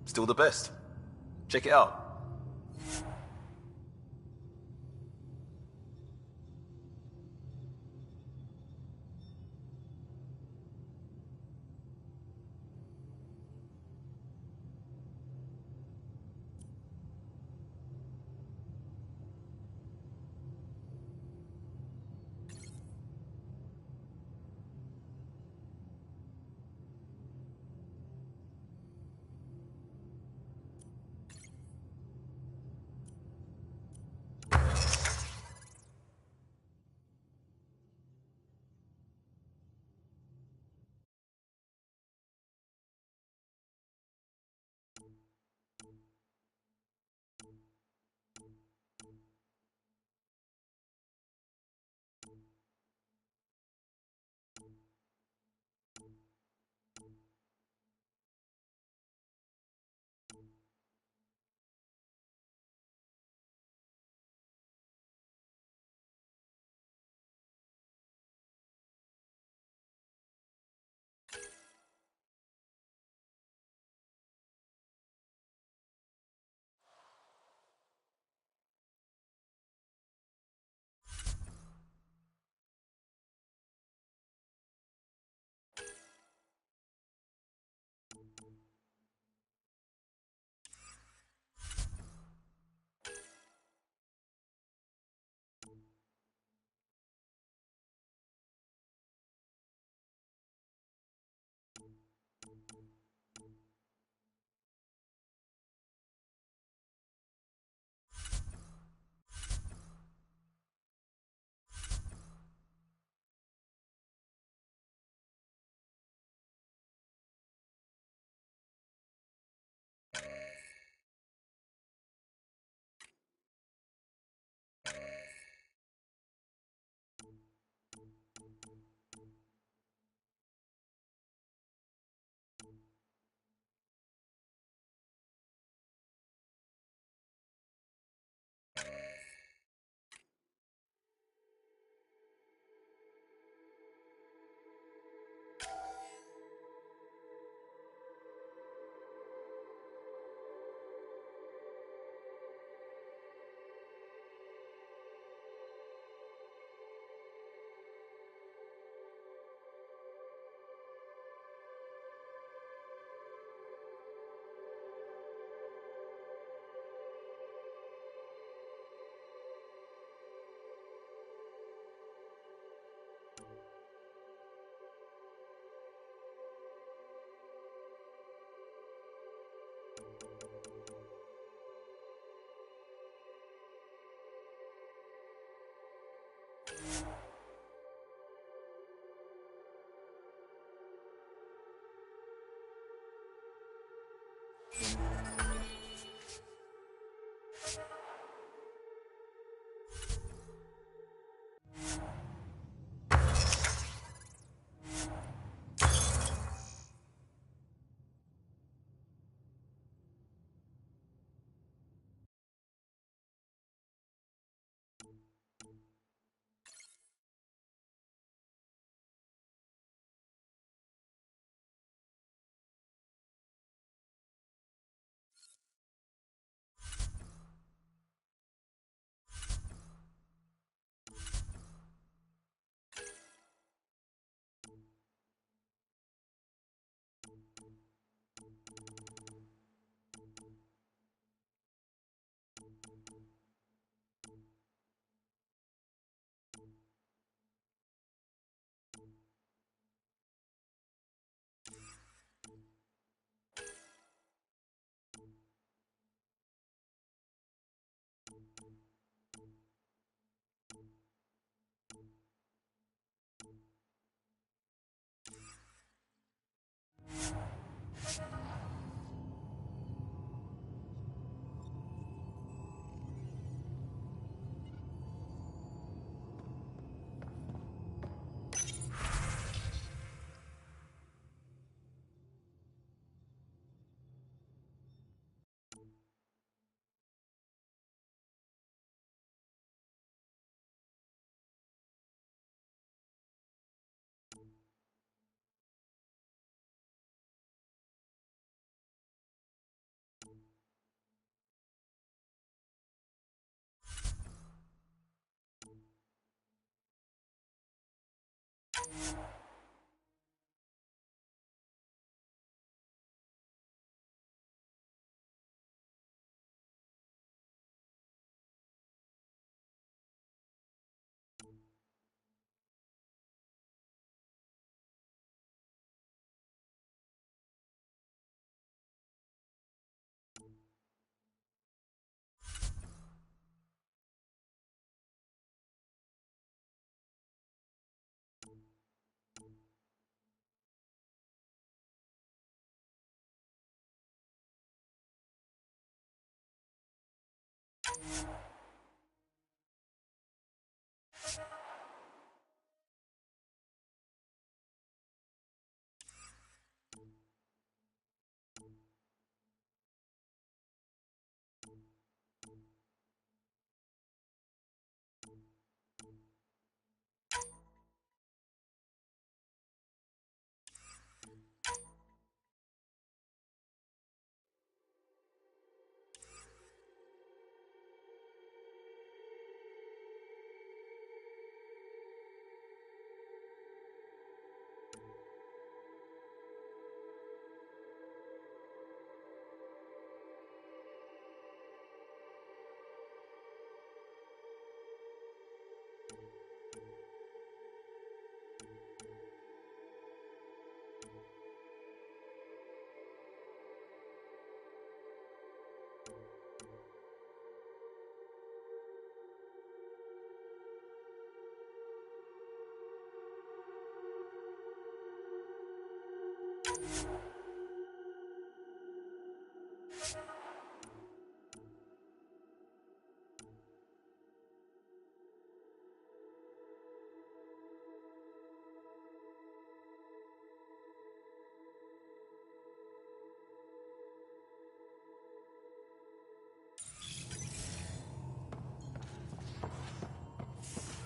still the best. Check it out.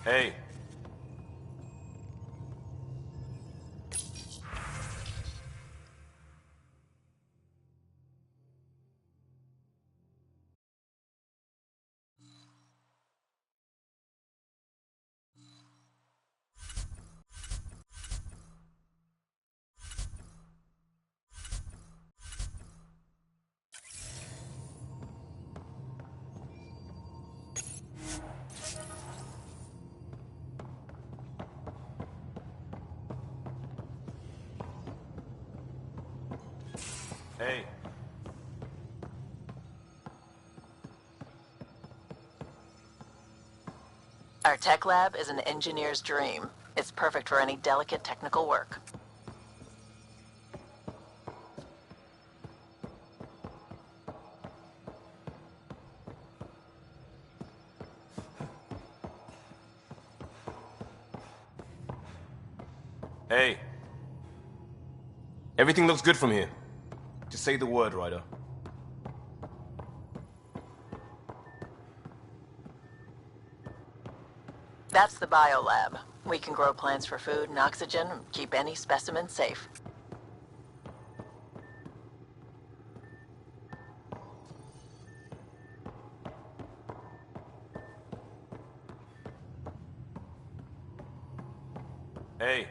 Hey. Hey. Our tech lab is an engineer's dream. It's perfect for any delicate technical work. Hey. Everything looks good from here. Just say the word, Ryder. That's the biolab. We can grow plants for food and oxygen and keep any specimen safe. Hey.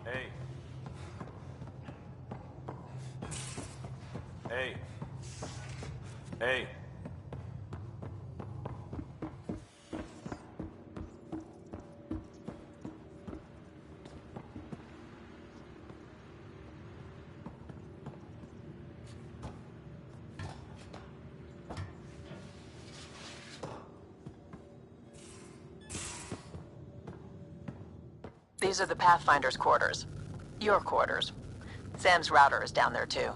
Hey. Hey. Hey. These are the Pathfinder's quarters. Your quarters. Sam's router is down there too.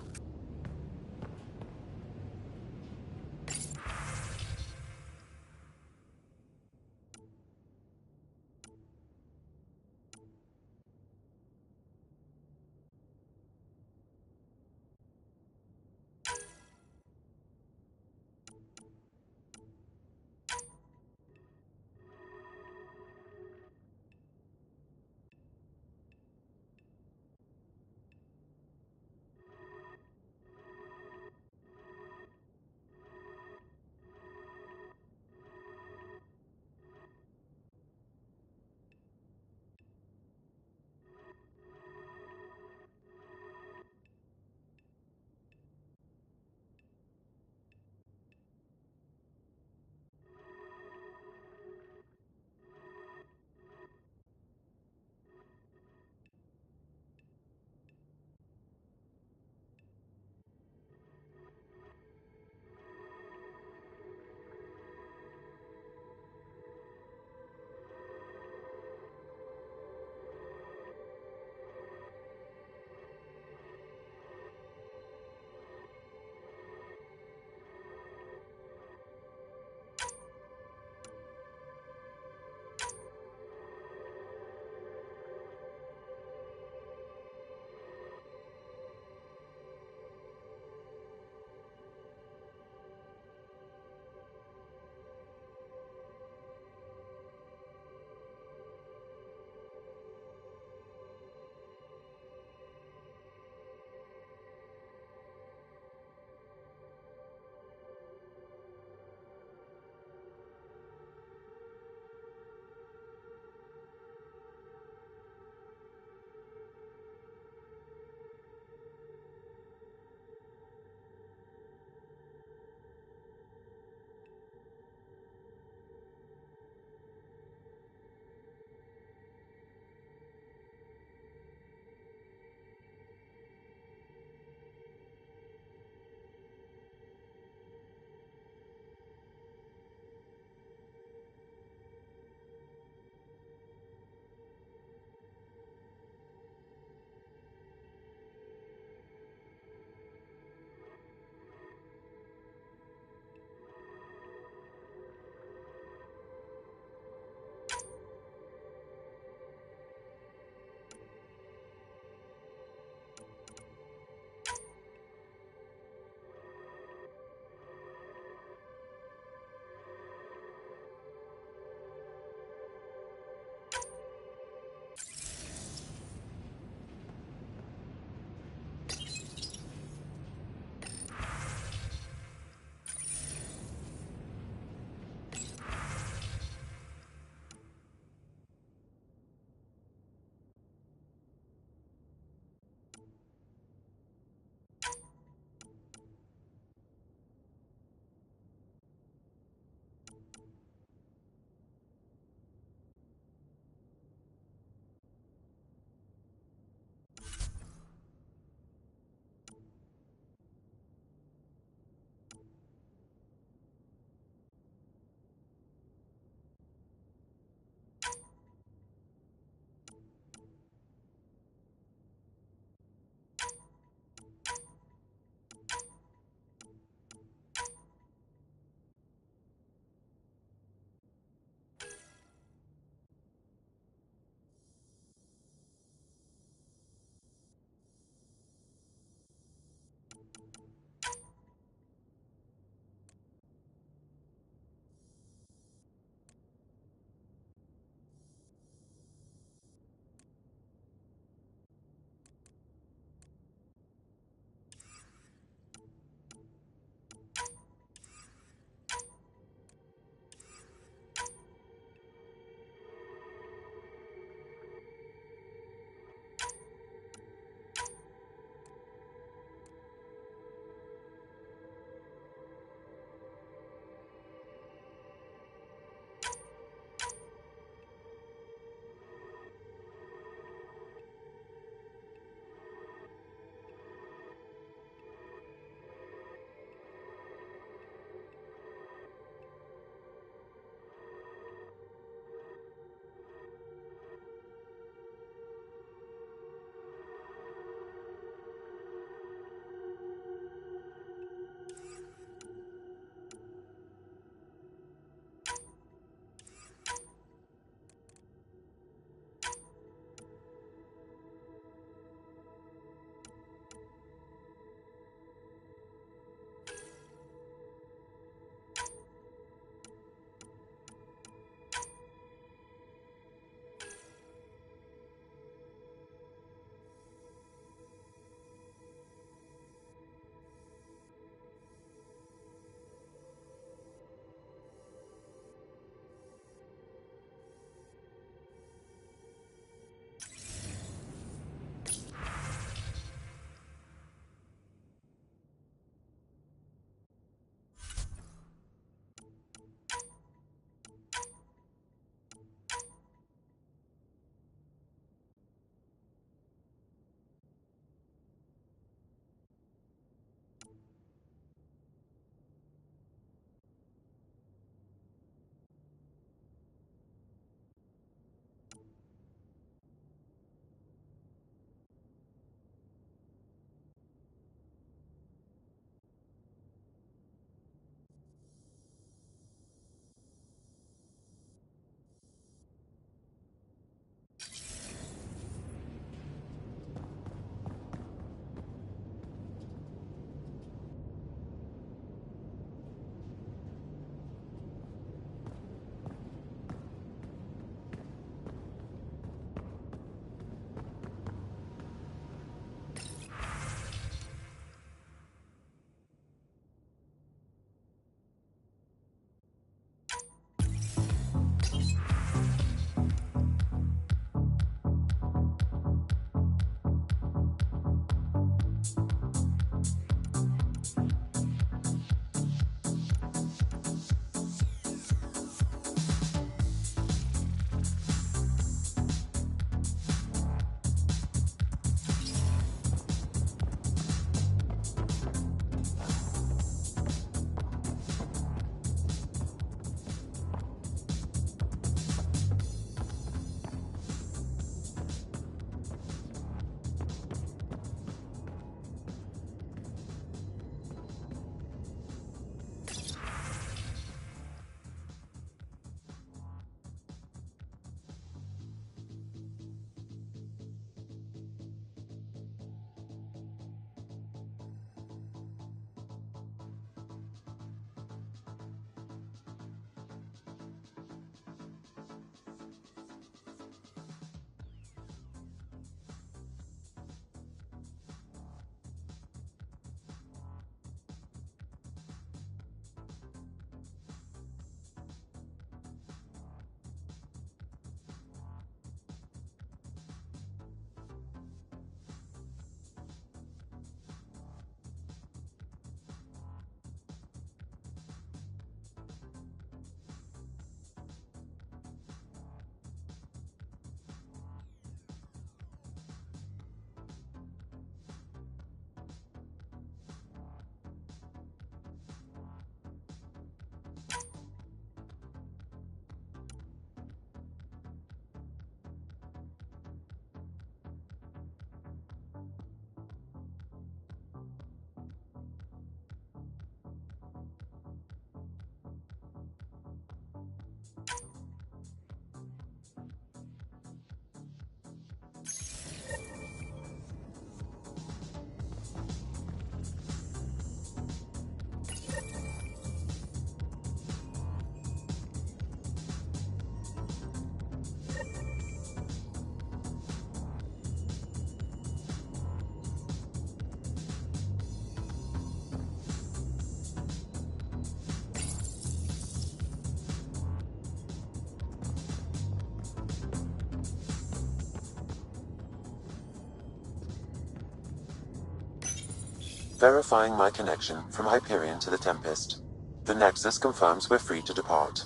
Verifying my connection from Hyperion to the Tempest. The Nexus confirms we're free to depart.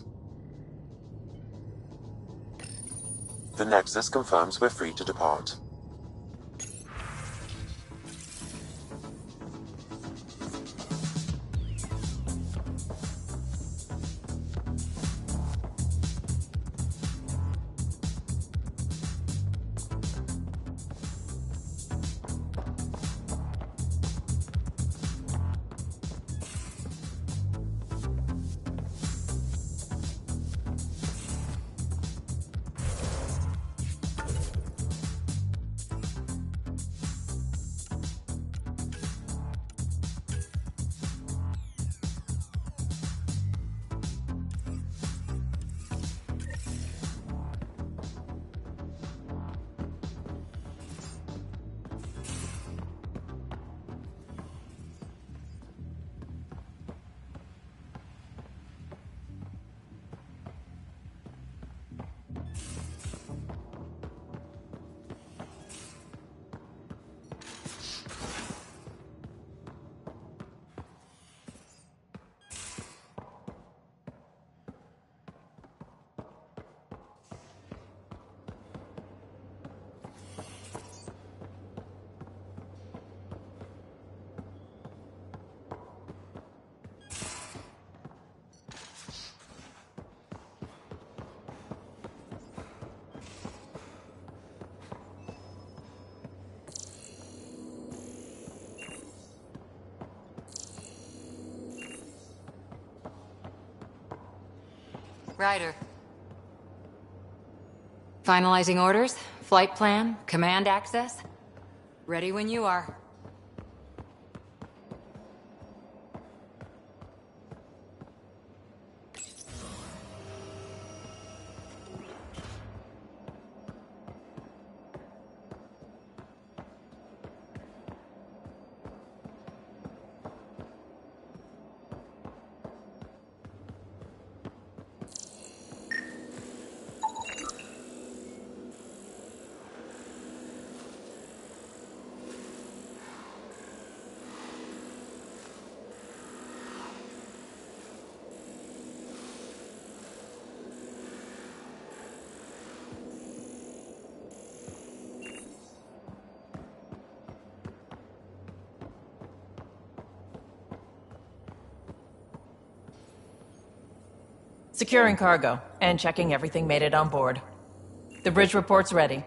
The Nexus confirms we're free to depart. Ryder. Finalizing orders, flight plan, command access. Ready when you are. Securing cargo, and checking everything made it on board. The bridge report's ready.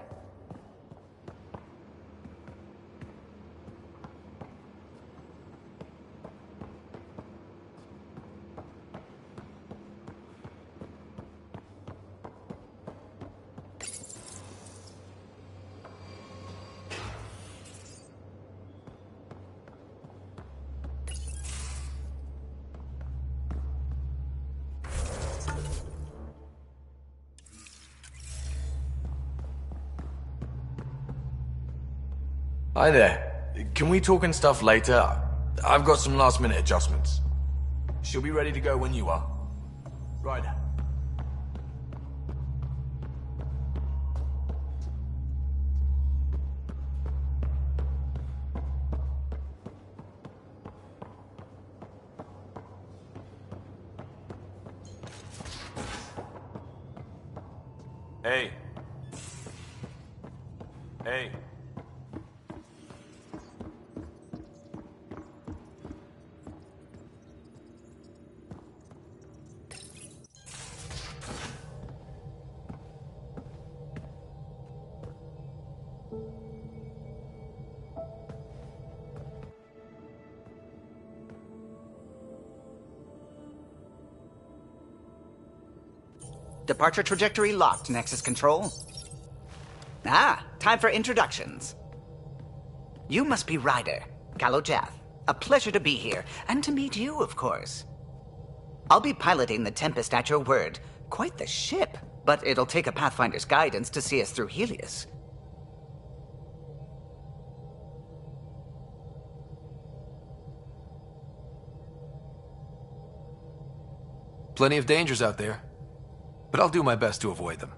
Hi there. Can we talk and stuff later? I've got some last minute adjustments. She'll be ready to go when you are. Ryder. Hey. Hey. Departure trajectory locked, Nexus Control. Ah, time for introductions. You must be Ryder, Kalojath. A pleasure to be here, and to meet you, of course. I'll be piloting the Tempest at your word. Quite the ship, but it'll take a Pathfinder's guidance to see us through Helios. Plenty of dangers out there, but I'll do my best to avoid them.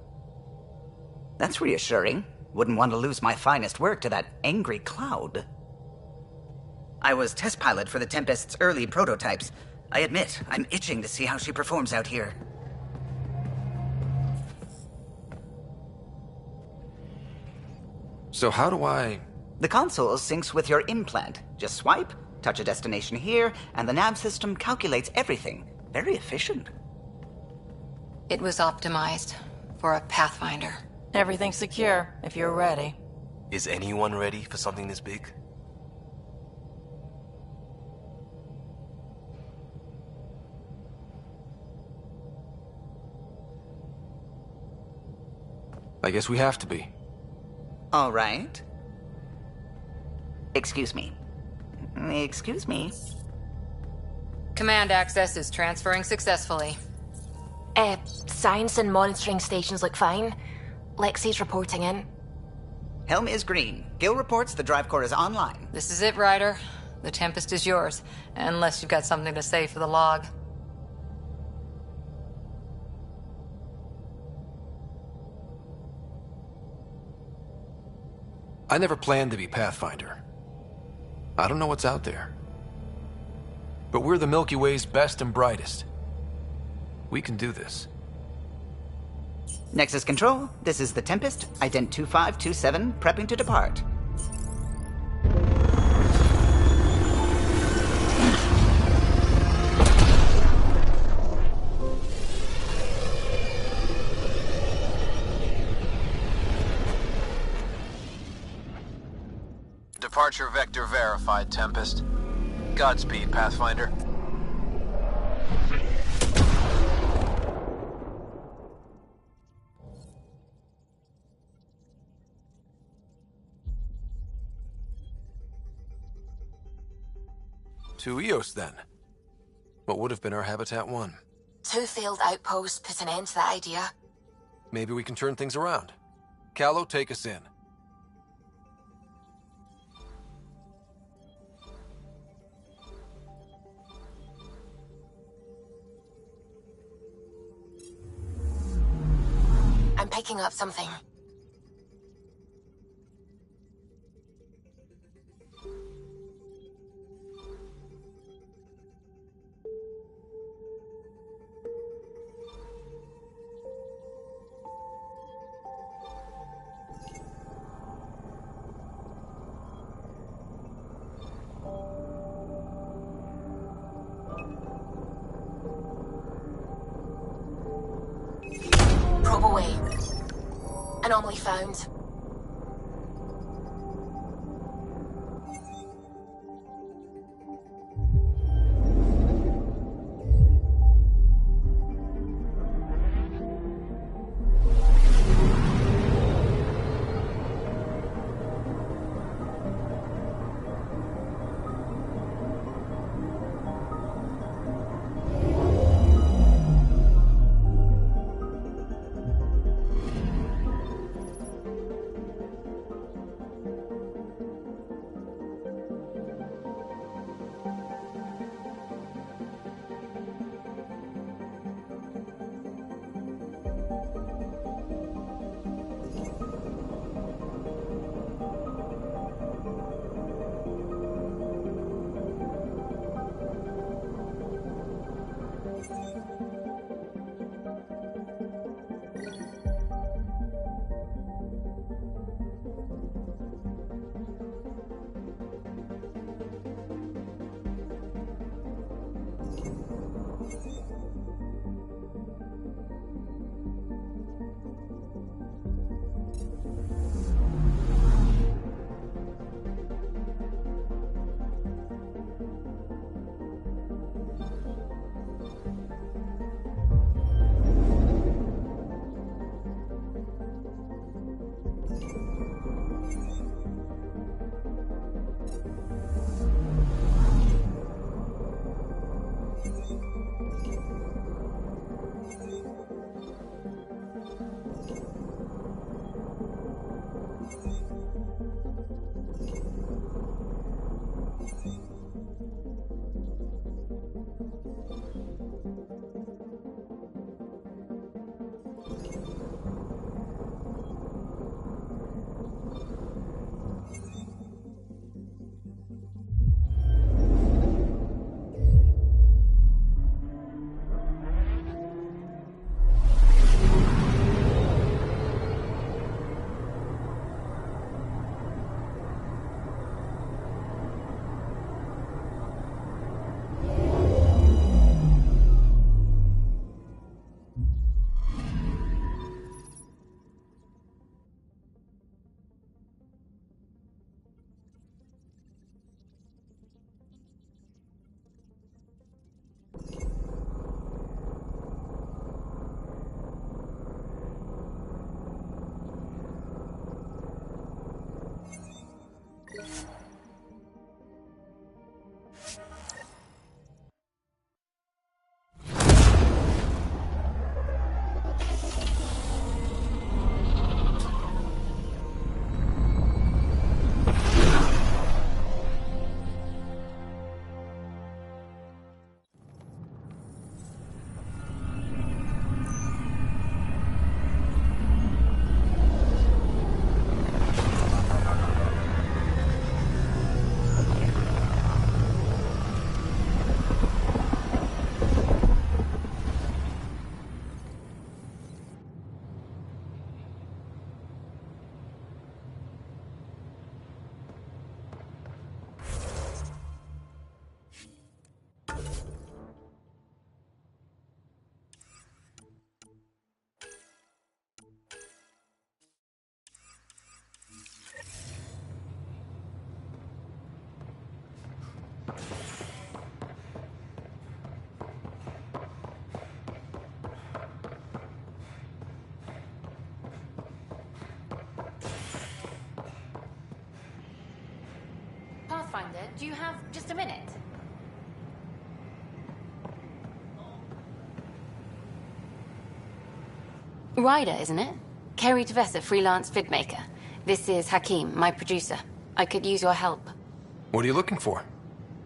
That's reassuring. Wouldn't want to lose my finest work to that angry cloud. I was test pilot for the Tempest's early prototypes. I admit, I'm itching to see how she performs out here. So how do I... The console syncs with your implant. Just swipe, touch a destination here, and the nav system calculates everything. Very efficient. It was optimized for a Pathfinder. Everything's secure, if you're ready. Is anyone ready for something this big? I guess we have to be. All right. Excuse me. Excuse me. Command access is transferring successfully. Science and monitoring stations look fine. Lexi's reporting in. Helm is green. Gil reports the drive core is online. This is it, Ryder. The Tempest is yours, unless you've got something to say for the log. I never planned to be Pathfinder. I don't know what's out there. But we're the Milky Way's best and brightest. We can do this. Nexus Control, this is the Tempest, ident 2527, prepping to depart. Departure vector verified, Tempest. Godspeed, Pathfinder. To Eos, then. What would have been our Habitat 1? 2 failed outposts put an end to that idea. Maybe we can turn things around. Callow, take us in. I'm picking up something. Probe away. Anomaly found. Commander. Do you have just a minute? Ryder, isn't it? Kerry Tavessa, freelance vidmaker. This is Hakim, my producer. I could use your help. What are you looking for?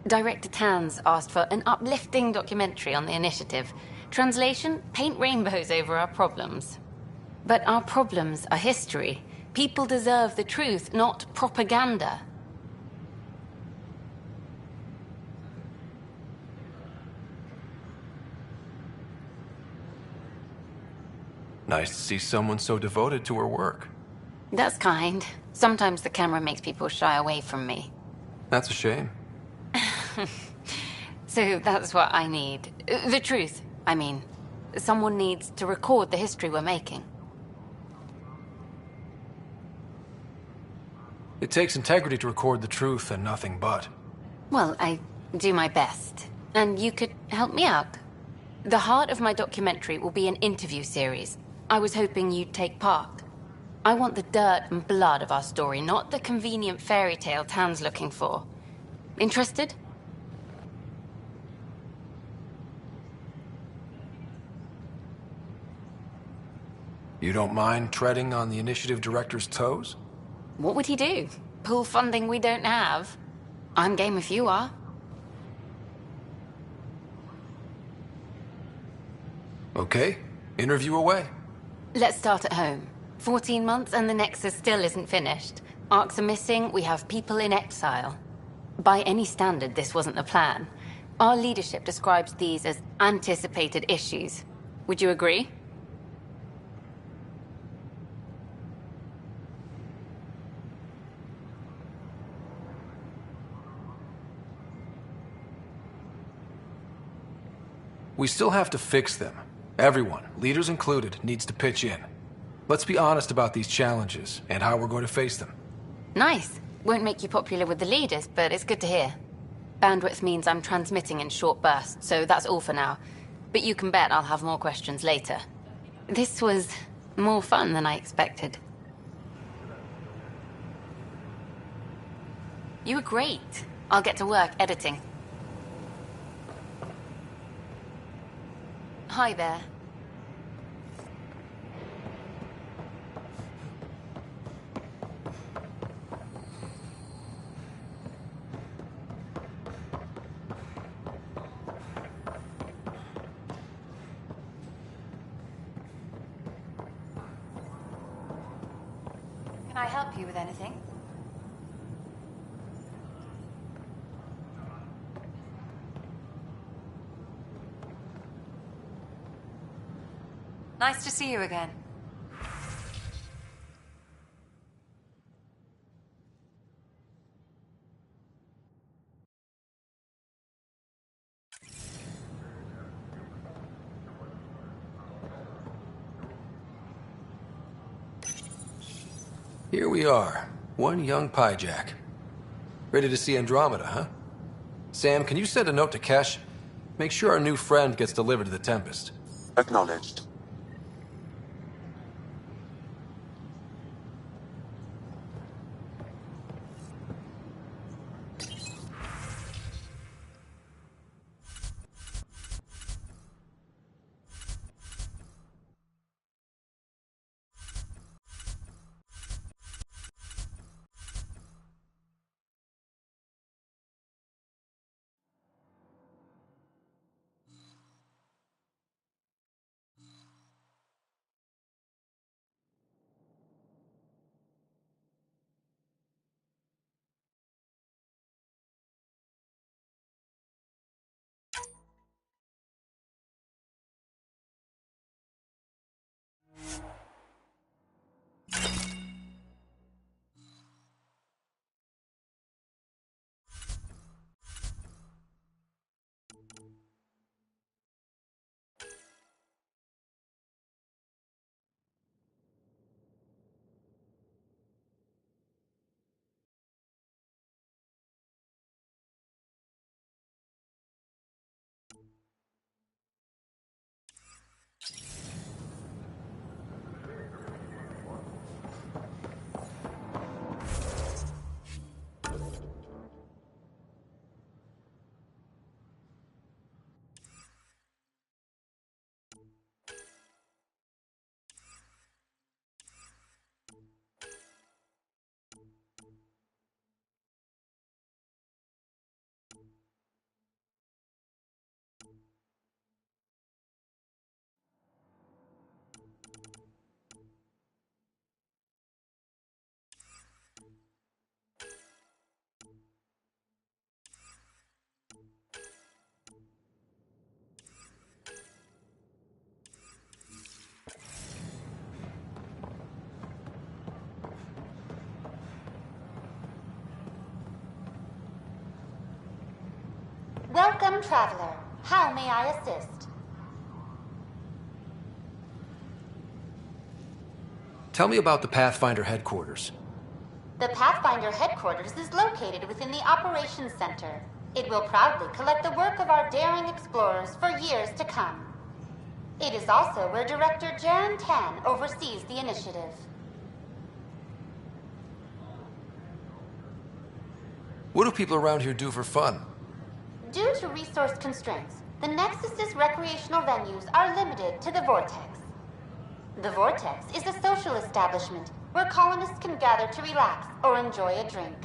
Director Tans asked for an uplifting documentary on the initiative. Translation, paint rainbows over our problems. But our problems are history. People deserve the truth, not propaganda. Nice to see someone so devoted to her work. That's kind. Sometimes the camera makes people shy away from me. That's a shame. So that's what I need. The truth, I mean. Someone needs to record the history we're making. It takes integrity to record the truth and nothing but. Well, I do my best. And you could help me out. The heart of my documentary will be an interview series. I was hoping you'd take part. I want the dirt and blood of our story, not the convenient fairy tale Tan's looking for. Interested? You don't mind treading on the initiative director's toes? What would he do? Pull funding we don't have? I'm game if you are. Okay, interview away. Let's start at home. 14 months and the Nexus still isn't finished. Arcs are missing, we have people in exile. By any standard, this wasn't the plan. Our leadership describes these as anticipated issues. Would you agree? We still have to fix them. Everyone, leaders included, needs to pitch in. Let's be honest about these challenges and how we're going to face them. Nice. Won't make you popular with the leaders, but it's good to hear. Bandwidth means I'm transmitting in short bursts, so that's all for now. But you can bet I'll have more questions later. This was more fun than I expected. You were great. I'll get to work editing. Hi there. Can I help you with anything? Nice to see you again. Here we are, one young piejack. Ready to see Andromeda, huh? Sam, can you send a note to Kesh? Make sure our new friend gets delivered to the Tempest. Acknowledged. traveler. How may I assist? Tell me about the Pathfinder headquarters. The Pathfinder headquarters is located within the Operations Center. It will proudly collect the work of our daring explorers for years to come. It is also where Director Jaren Tan oversees the initiative. What do people around here do for fun? Due to resource constraints, the Nexus's recreational venues are limited to the Vortex. The Vortex is a social establishment where colonists can gather to relax or enjoy a drink.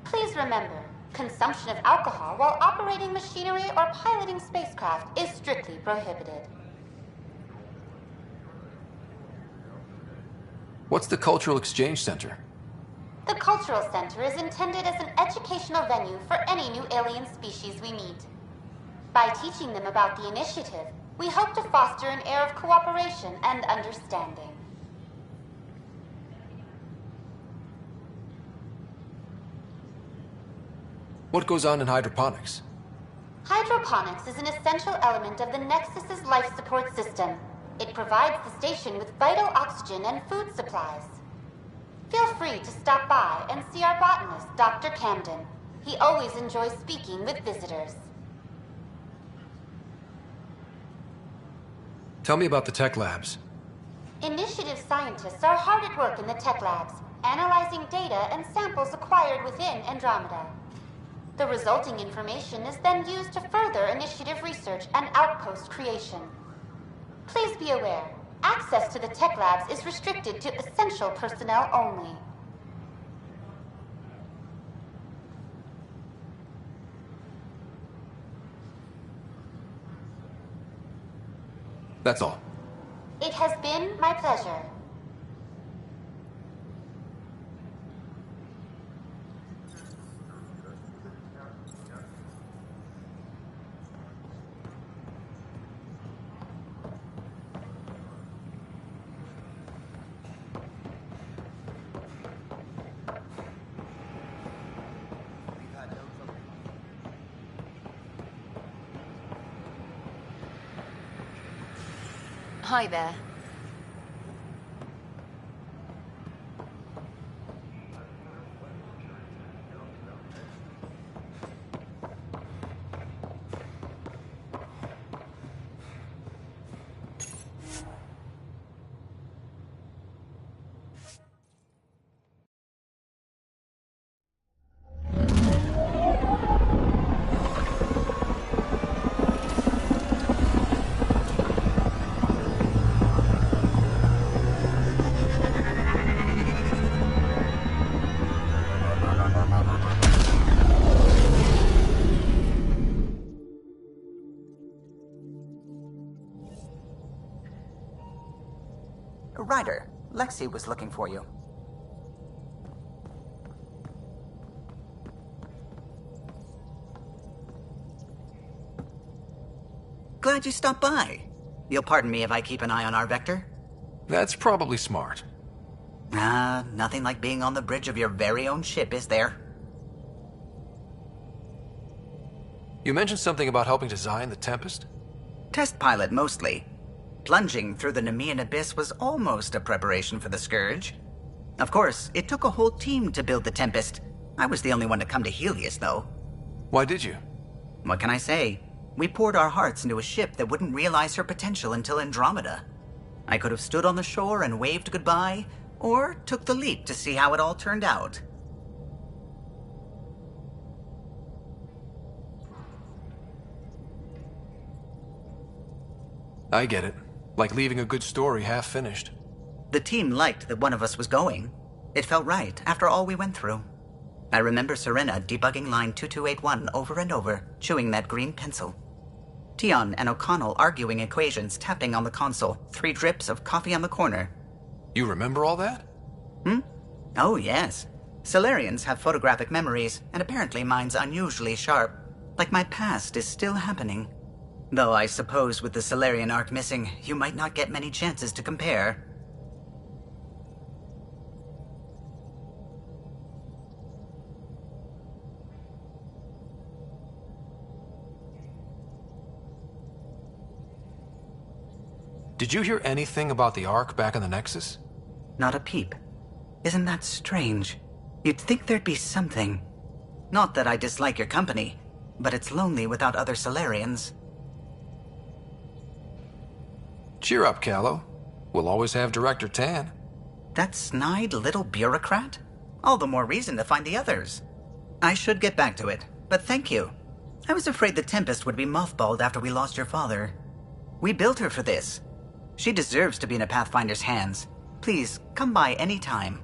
Please remember, consumption of alcohol while operating machinery or piloting spacecraft is strictly prohibited. What's the Cultural Exchange Center? The Cultural Center is intended as an educational venue for any new alien species we meet. By teaching them about the initiative, we hope to foster an air of cooperation and understanding. What goes on in hydroponics? Hydroponics is an essential element of the Nexus's life support system. It provides the station with vital oxygen and food supplies. Feel free to stop by and see our botanist, Dr. Camden. He always enjoys speaking with visitors. Tell me about the tech labs. Initiative scientists are hard at work in the tech labs, analyzing data and samples acquired within Andromeda. The resulting information is then used to further initiative research and outpost creation. Please be aware, access to the tech labs is restricted to essential personnel only. That's all. It has been my pleasure. Hi there. Ryder, Lexi was looking for you. Glad you stopped by. You'll pardon me if I keep an eye on our Vector? That's probably smart. Nothing like being on the bridge of your very own ship, is there? You mentioned something about helping design the Tempest? Test pilot, mostly. Plunging through the Nemean abyss was almost a preparation for the Scourge. Of course, it took a whole team to build the Tempest. I was the only one to come to Helios, though. Why did you? What can I say? We poured our hearts into a ship that wouldn't realize her potential until Andromeda. I could have stood on the shore and waved goodbye, or took the leap to see how it all turned out. I get it. Like leaving a good story half-finished. The team liked that one of us was going. It felt right, after all we went through. I remember Serena debugging line 2281 over and over, chewing that green pencil. Tion and O'Connell arguing equations, tapping on the console, 3 drips of coffee on the corner. You remember all that? Oh, yes. Solarians have photographic memories, and apparently mine's unusually sharp. Like my past is still happening. Though I suppose with the Solarian arc missing, you might not get many chances to compare. Did you hear anything about the Ark back in the Nexus? Not a peep. Isn't that strange? You'd think there'd be something. Not that I dislike your company, but it's lonely without other Solarians. Cheer up, Callow. We'll always have Director Tan. That snide little bureaucrat? All the more reason to find the others. I should get back to it, but thank you. I was afraid the Tempest would be mothballed after we lost your father. We built her for this. She deserves to be in a Pathfinder's hands. Please, come by any time.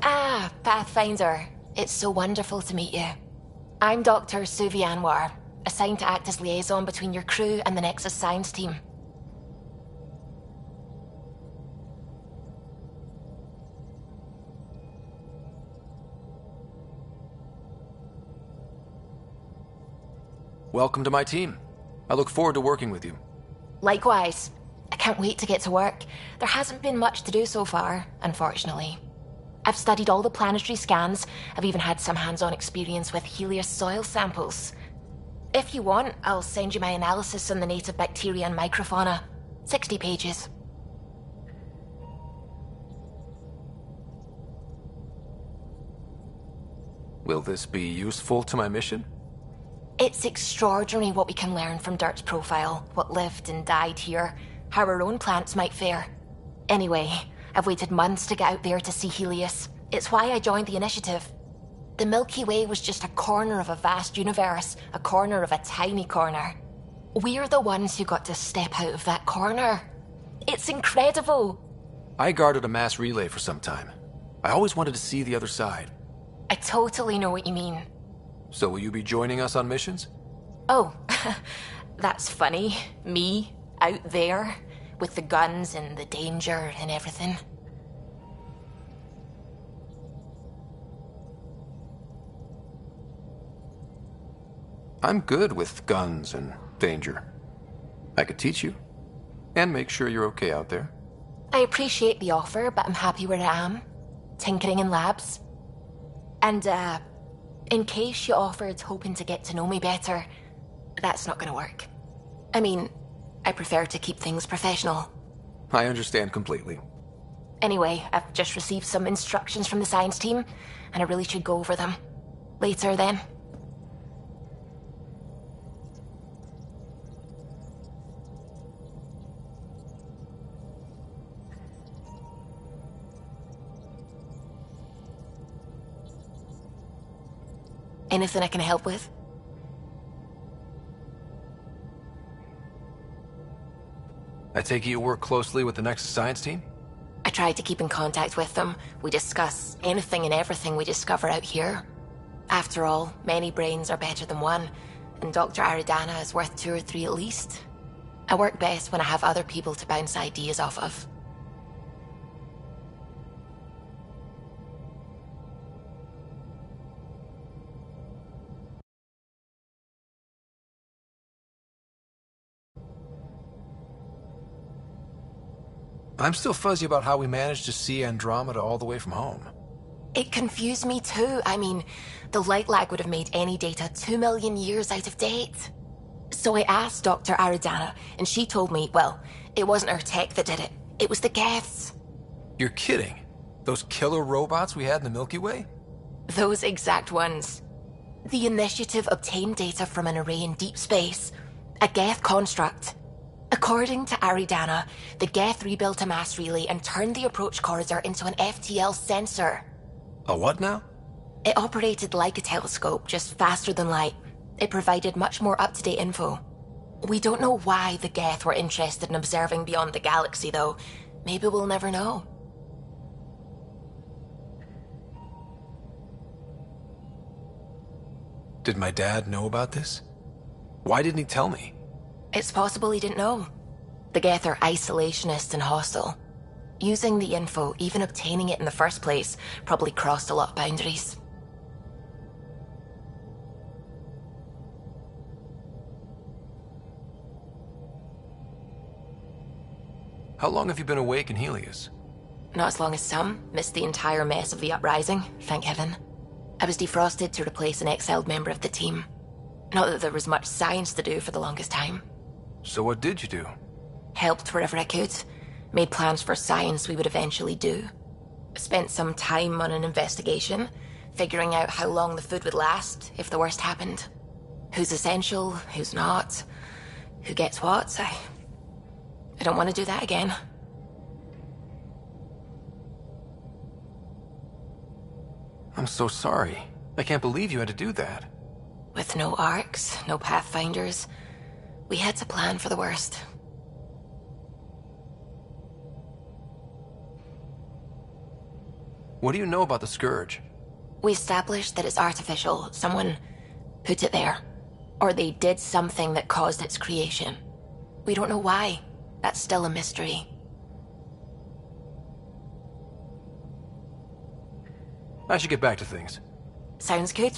Ah, Pathfinder. It's so wonderful to meet you. I'm Dr. Suvi Anwar, assigned to act as liaison between your crew and the Nexus science team. Welcome to my team. I look forward to working with you. Likewise. I can't wait to get to work. There hasn't been much to do so far, unfortunately. I've studied all the planetary scans. I've even had some hands-on experience with Helios soil samples. If you want, I'll send you my analysis on the native bacteria and microfauna. 60 pages. Will this be useful to my mission? It's extraordinary what we can learn from Dirt's profile, what lived and died here, how our own plants might fare. Anyway, I've waited months to get out there to see Helios. It's why I joined the initiative. The Milky Way was just a corner of a vast universe, a corner of a tiny corner. We're the ones who got to step out of that corner. It's incredible. I guarded a mass relay for some time. I always wanted to see the other side. I totally know what you mean. So will you be joining us on missions? Oh, that's funny. Me, out there, with the guns and the danger and everything. I'm good with guns and danger. I could teach you, and make sure you're okay out there. I appreciate the offer, but I'm happy where I am. Tinkering in labs. And, in case you offered hoping to get to know me better, that's not gonna work. I mean, I prefer to keep things professional. I understand completely. Anyway, I've just received some instructions from the science team, and I really should go over them. Later, then. Anything I can help with? I take it you work closely with the Nexus science team? I try to keep in contact with them. We discuss anything and everything we discover out here. After all, many brains are better than one, and Dr. Aridana is worth 2 or 3 at least. I work best when I have other people to bounce ideas off of. I'm still fuzzy about how we managed to see Andromeda all the way from home. It confused me too. I mean, the light lag would have made any data 2 million years out of date. So I asked Dr. Aridana, and she told me, well, it wasn't her tech that did it. It was the Geths. You're kidding? Those killer robots we had in the Milky Way? Those exact ones. The initiative obtained data from an array in deep space, a Geth construct. According to Aridana, the Geth rebuilt a mass relay and turned the approach corridor into an FTL sensor. A what now? It operated like a telescope, just faster than light. It provided much more up-to-date info. We don't know why the Geth were interested in observing beyond the galaxy, though. Maybe we'll never know. Did my dad know about this? Why didn't he tell me? It's possible he didn't know. The Geth are isolationist and hostile. Using the info, even obtaining it in the first place, probably crossed a lot of boundaries. How long have you been awake in Helios? Not as long as some. Missed the entire mess of the uprising, thank heaven. I was defrosted to replace an exiled member of the team. Not that there was much science to do for the longest time. So what did you do? Helped wherever I could. Made plans for science we would eventually do. Spent some time on an investigation, figuring out how long the food would last if the worst happened. Who's essential, who's not, who gets what. I don't want to do that again. I'm so sorry. I can't believe you had to do that. With no arcs, no pathfinders, we had to plan for the worst. What do you know about the Scourge? We established that it's artificial. Someone put it there. Or they did something that caused its creation. We don't know why. That's still a mystery. I should get back to things. Sounds good.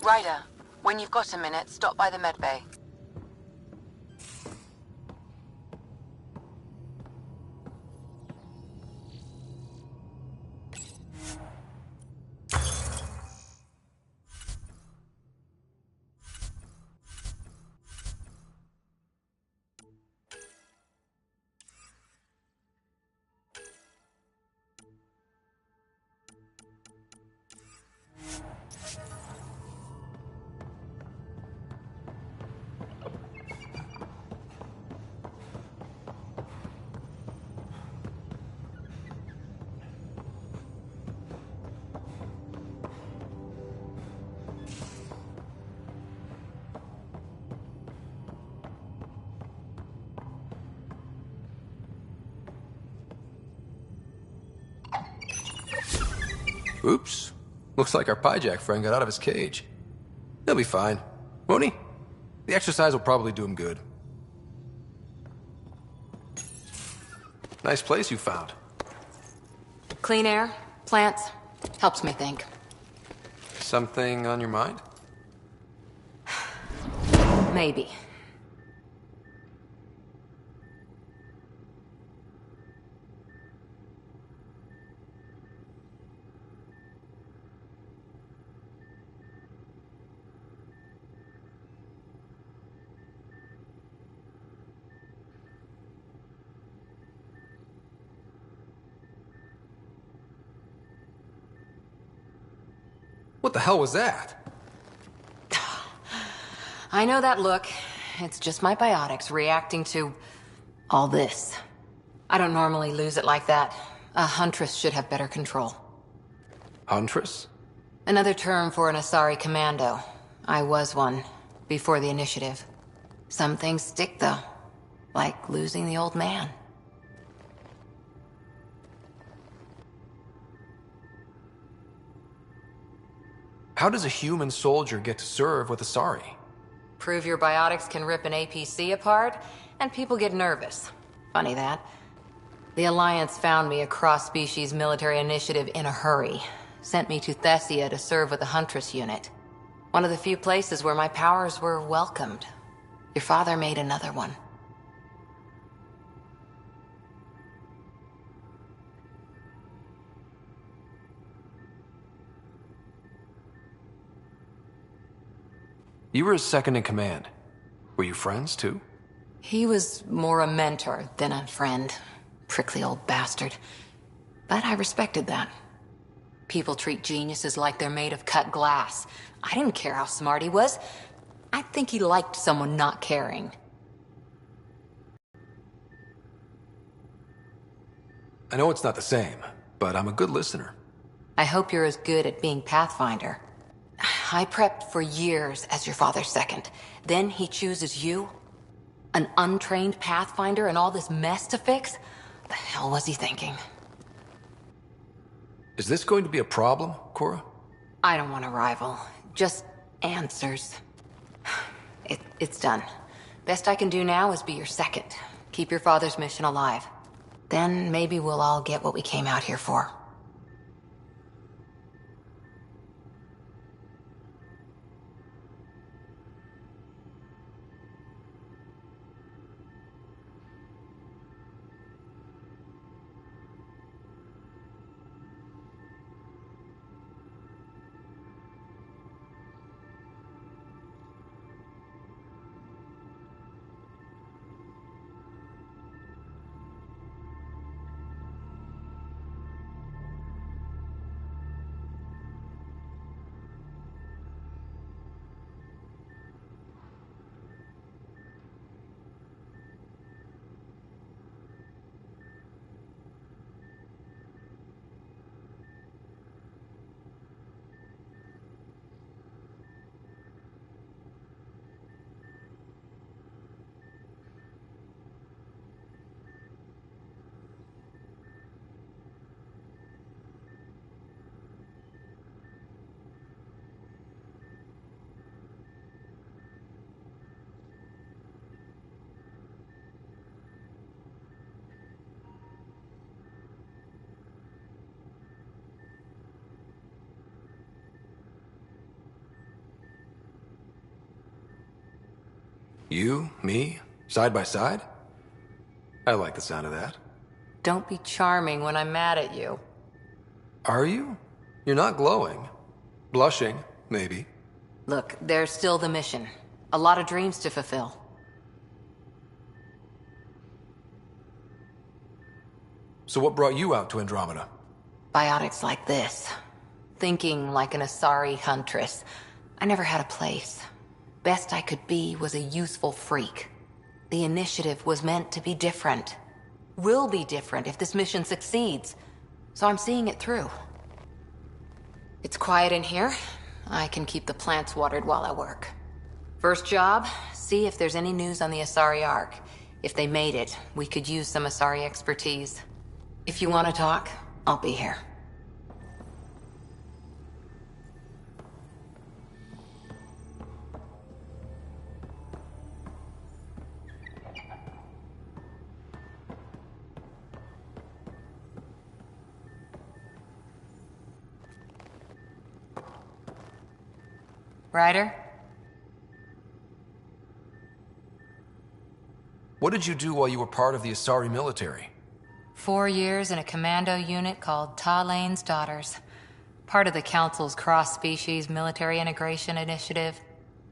Ryder, when you've got a minute, stop by the medbay. Oops. Looks like our Pyjack friend got out of his cage. He'll be fine, won't he? The exercise will probably do him good. Nice place you found. Clean air, plants, helps me think. Something on your mind? Maybe. What the hell was that? I know that look. It's just my biotics reacting to all this. I don't normally lose it like that. A huntress should have better control. Huntress? Another term for an Asari commando. I was one, before the initiative. Some things stick, though. Like losing the old man. How does a human soldier get to serve with Asari? Prove your biotics can rip an APC apart, and people get nervous. Funny that. The Alliance found me a cross-species military initiative in a hurry. Sent me to Thessia to serve with the Huntress unit. One of the few places where my powers were welcomed. Your father made another one. You were his second in command. Were you friends, too? He was more a mentor than a friend. Prickly old bastard. But I respected that. People treat geniuses like they're made of cut glass. I didn't care how smart he was. I think he liked someone not caring. I know it's not the same, but I'm a good listener. I hope you're as good at being Pathfinder. I prepped for years as your father's second. Then he chooses you? An untrained Pathfinder and all this mess to fix? The hell was he thinking? Is this going to be a problem, Cora? I don't want a rival. Just answers. It's done. Best I can do now is be your second. Keep your father's mission alive. Then maybe we'll all get what we came out here for. You, me, side by side? I like the sound of that. Don't be charming when I'm mad at you. Are you? You're not glowing. Blushing, maybe. Look, there's still the mission. A lot of dreams to fulfill. So what brought you out to Andromeda? Biotics like this. Thinking like an Asari huntress. I never had a place. Best I could be was a useful freak. The initiative was meant to be different. Will be different if this mission succeeds. So I'm seeing it through. It's quiet in here. I can keep the plants watered while I work. First job, see if there's any news on the Asari Ark. If they made it, we could use some Asari expertise. If you want to talk, I'll be here. Ryder? What did you do while you were part of the Asari military? 4 years in a commando unit called Talane's Daughters. Part of the Council's cross-species military integration initiative.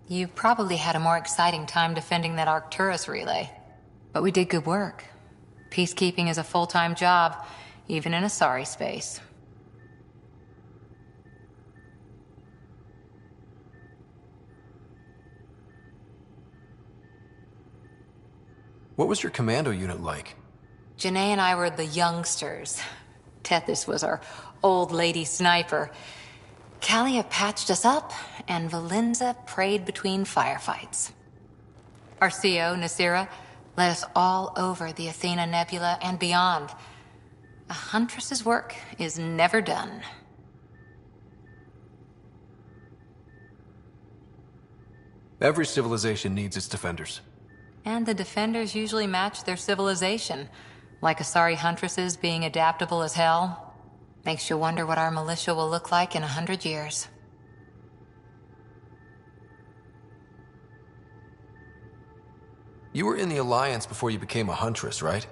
You probably had a more exciting time defending that Arcturus relay. But we did good work. Peacekeeping is a full-time job, even in Asari space. What was your commando unit like? Janae and I were the youngsters. Tethys was our old lady sniper. Kalia patched us up, and Valenza prayed between firefights. Our CO, Nasira, led us all over the Athena Nebula and beyond. A huntress's work is never done. Every civilization needs its defenders. And the defenders usually match their civilization. Like Asari huntresses being adaptable as hell. Makes you wonder what our militia will look like in 100 years. You were in the Alliance before you became a huntress, right?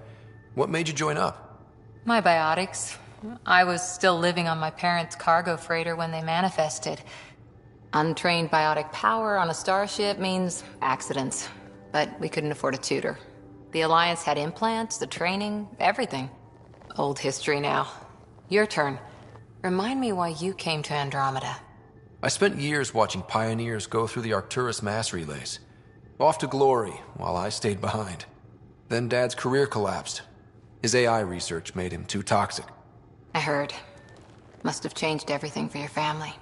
What made you join up? My biotics. I was still living on my parents' cargo freighter when they manifested. Untrained biotic power on a starship means accidents. But we couldn't afford a tutor. The Alliance had implants, the training, everything. Old history now. Your turn. Remind me why you came to Andromeda. I spent years watching pioneers go through the Arcturus mass relays. Off to glory, while I stayed behind. Then Dad's career collapsed. His AI research made him too toxic. I heard. Must have changed everything for your family.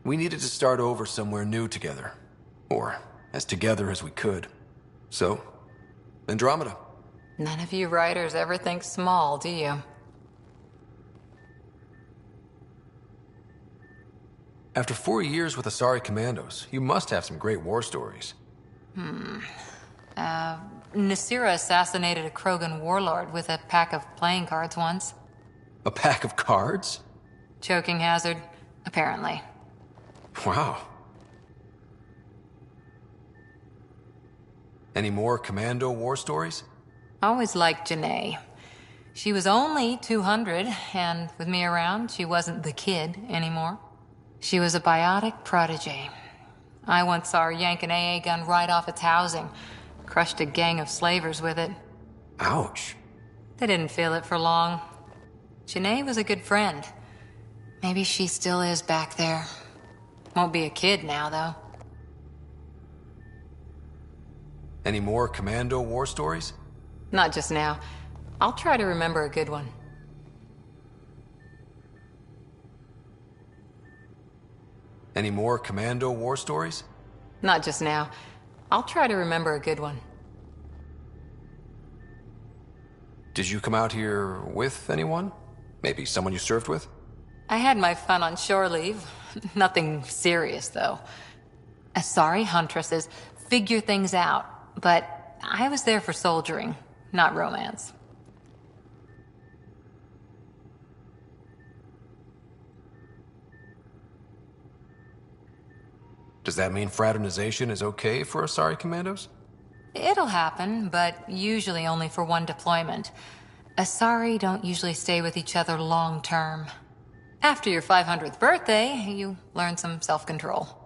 We needed to start over somewhere new together. Or as together as we could. So, Andromeda. None of you writers ever think small, do you? After 4 years with Asari Commandos, you must have some great war stories. Nasira assassinated a Krogan warlord with a pack of playing cards once. A pack of cards? Choking hazard, apparently. Wow. Any more Commando war stories? Always liked Janae. She was only 200, and with me around, she wasn't the kid anymore. She was a biotic protege. I once saw her yank an AA gun right off its housing. Crushed a gang of slavers with it. Ouch. They didn't feel it for long. Janae was a good friend. Maybe she still is back there. Won't be a kid now, though. Any more Commando war stories? Not just now. I'll try to remember a good one. Any more Commando war stories? Not just now. I'll try to remember a good one. Did you come out here with anyone? Maybe someone you served with? I had my fun on shore leave. Nothing serious, though. Asari huntresses figure things out, but I was there for soldiering, not romance. Does that mean fraternization is okay for Asari commandos? It'll happen, but usually only for one deployment. Asari don't usually stay with each other long term. After your 500th birthday, you learn some self-control.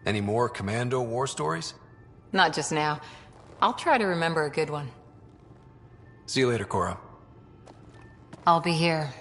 Any more commando war stories? Not just now. I'll try to remember a good one. See you later, Cora. I'll be here.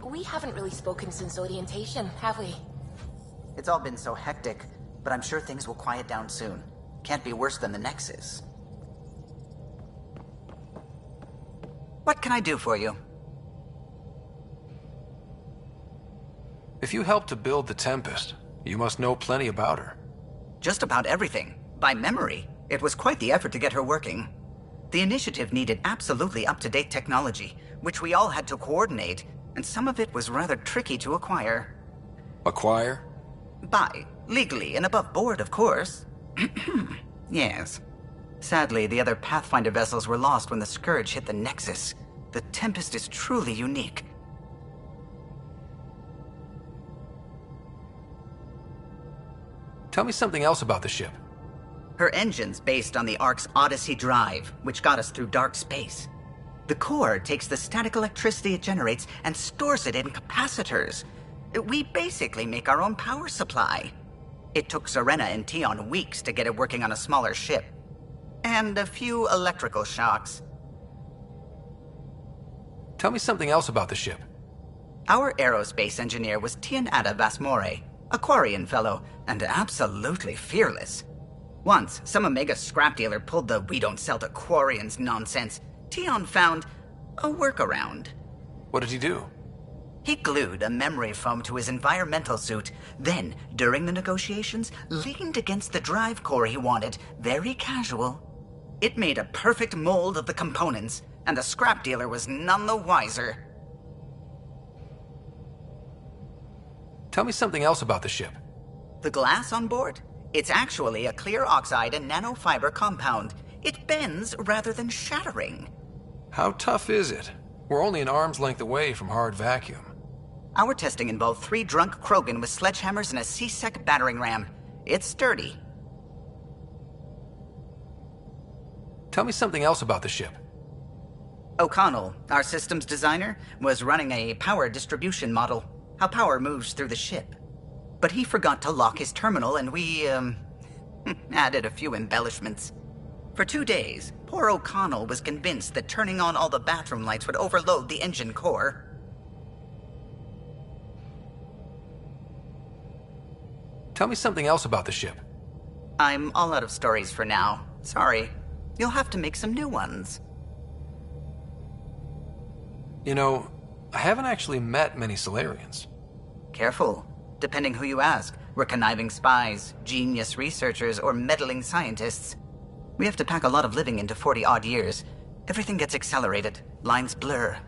we haven't really spoken since orientation, have we? It's all been so hectic, but I'm sure things will quiet down soon. Can't be worse than the Nexus. What can I do for you? If you helped to build the Tempest, you must know plenty about her. Just about everything. By memory. It was quite the effort to get her working. The initiative needed absolutely up-to-date technology, which we all had to coordinate, and some of it was rather tricky to acquire. Acquire? Buy. Legally and above board, of course. Yes. Sadly, the other Pathfinder vessels were lost when the Scourge hit the Nexus. The Tempest is truly unique. Tell me something else about the ship. Her engine's based on the Ark's Odyssey drive, which got us through dark space. The core takes the static electricity it generates and stores it in capacitors. We basically make our own power supply. It took Serena and Tion weeks to get it working on a smaller ship. And a few electrical shocks. Tell me something else about the ship. Our aerospace engineer was Tianada Vasmore, a Quarian fellow, and absolutely fearless. Once, some Omega scrap dealer pulled the "we don't sell to Quarians" nonsense. Tion found a workaround. What did he do? He glued a memory foam to his environmental suit, then, during the negotiations, leaned against the drive core he wanted, very casual. It made a perfect mold of the components, and the scrap dealer was none the wiser. Tell me something else about the ship. The glass on board? It's actually a clear oxide and nanofiber compound. It bends rather than shattering. How tough is it? We're only an arm's length away from hard vacuum. Our testing involved 3 drunk Krogan with sledgehammers and a C-Sec battering ram. It's sturdy. Tell me something else about the ship. O'Connell, our systems designer, was running a power distribution model, how power moves through the ship. But he forgot to lock his terminal and we, added a few embellishments. For 2 days, poor O'Connell was convinced that turning on all the bathroom lights would overload the engine core. Tell me something else about the ship. I'm all out of stories for now. Sorry. You'll have to make some new ones. You know, I haven't actually met many Solarians. Careful. Depending who you ask, we're conniving spies, genius researchers, or meddling scientists. We have to pack a lot of living into 40-odd years. Everything gets accelerated, lines blur.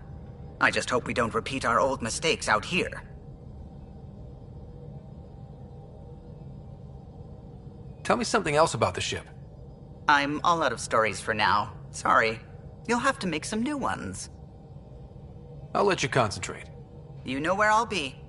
I just hope we don't repeat our old mistakes out here. Tell me something else about the ship. I'm all out of stories for now. Sorry. You'll have to make some new ones. I'll let you concentrate. You know where I'll be.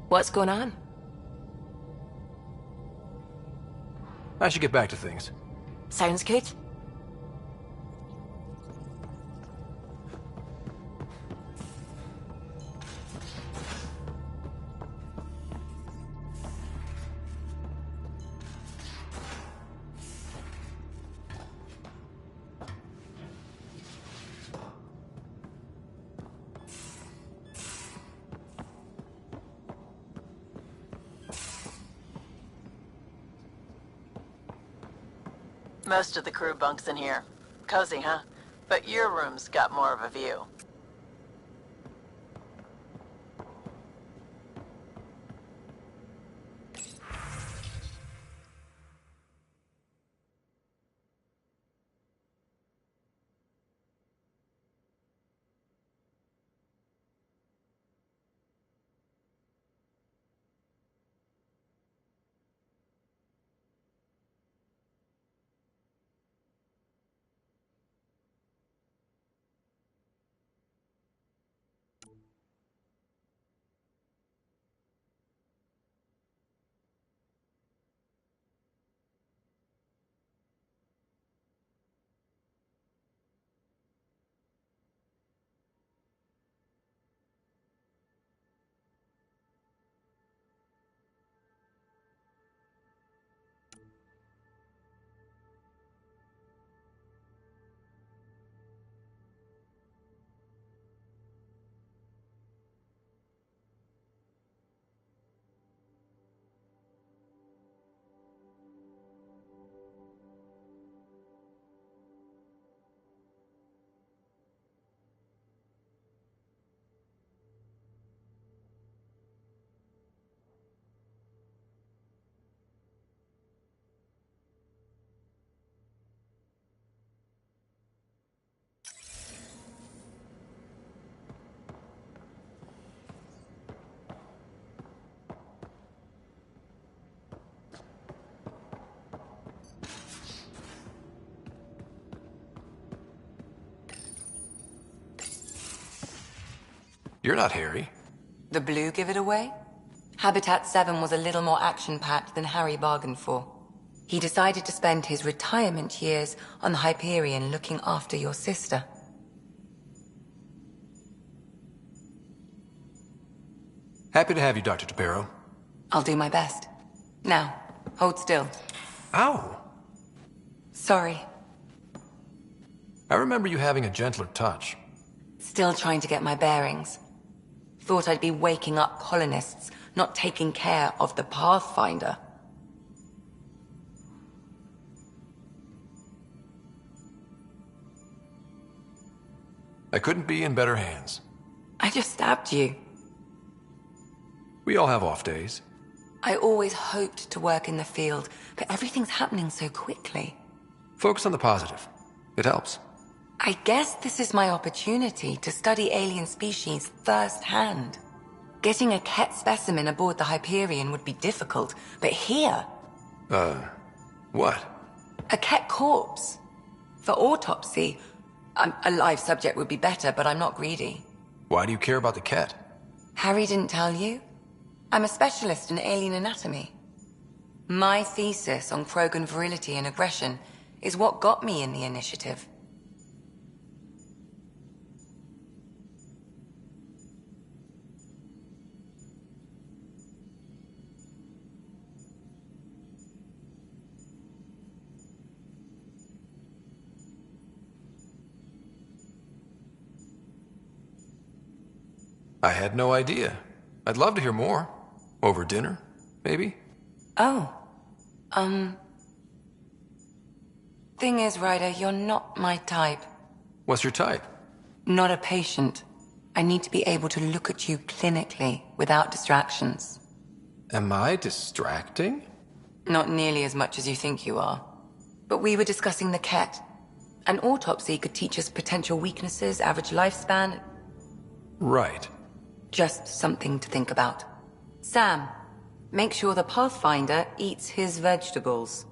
What's going on? I should get back to things. Sounds good. Most of the crew bunks in here. Cozy, huh? But your room's got more of a view. You're not Harry. The blue give it away? Habitat 7 was a little more action-packed than Harry bargained for. He decided to spend his retirement years on the Hyperion looking after your sister. Happy to have you, Dr. DePero. I'll do my best. Now, hold still. Ow! Sorry. I remember you having a gentler touch. Still trying to get my bearings. Thought I'd be waking up colonists, not taking care of the Pathfinder. I couldn't be in better hands. I just stabbed you. We all have off days. I always hoped to work in the field, but everything's happening so quickly. Focus on the positive. It helps. I guess this is my opportunity to study alien species firsthand. Getting a Ket specimen aboard the Hyperion would be difficult, but here... What? A Ket corpse. For autopsy, a live subject would be better, but I'm not greedy. Why do you care about the Ket? Harry didn't tell you? I'm a specialist in alien anatomy. My thesis on Krogan virility and aggression is what got me in the initiative. I had no idea. I'd love to hear more. Over dinner, maybe? Oh. Thing is, Ryder, you're not my type. What's your type? Not a patient. I need to be able to look at you clinically, without distractions. Am I distracting? Not nearly as much as you think you are. But we were discussing the Ket. An autopsy could teach us potential weaknesses, average lifespan. Right. Just something to think about. Sam, make sure the Pathfinder eats his vegetables.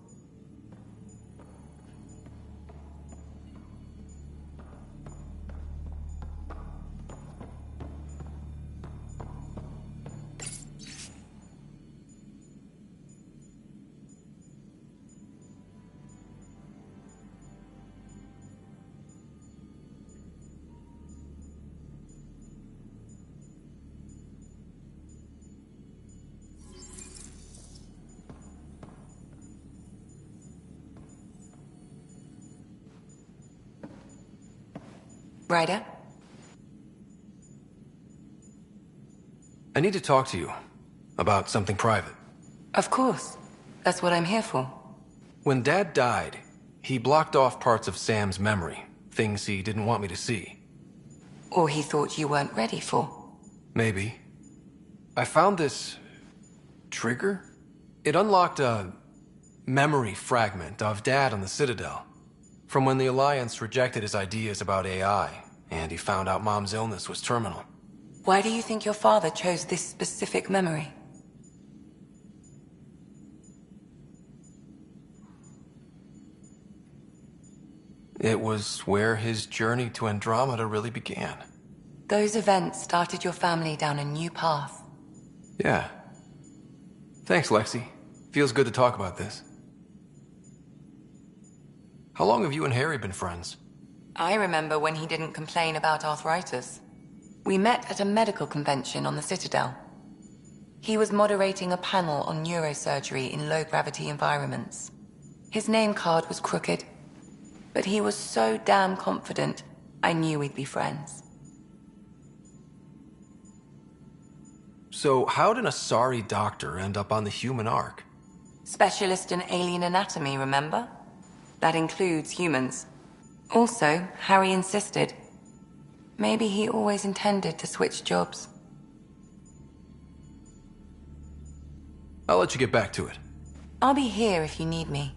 Ryder? I need to talk to you about something private. Of course. That's what I'm here for. When Dad died, He blocked off parts of Sam's memory, things he didn't want me to see. Or he thought you weren't ready for. Maybe. I found this trigger. It unlocked a memory fragment of Dad on the Citadel, from when the Alliance rejected his ideas about AI, and he found out Mom's illness was terminal. Why do you think your father chose this specific memory? It was where his journey to Andromeda really began. Those events started your family down a new path. Yeah. Thanks, Lexi. Feels good to talk about this. How long have you and Harry been friends? I remember when he didn't complain about arthritis. We met at a medical convention on the Citadel. He was moderating a panel on neurosurgery in low-gravity environments. His name card was crooked, but he was so damn confident, I knew we'd be friends. So how did a sorry doctor end up on the human Ark? Specialist in alien anatomy, remember? That includes humans. Also, Harry insisted. Maybe he always intended to switch jobs. I'll let you get back to it. I'll be here if you need me.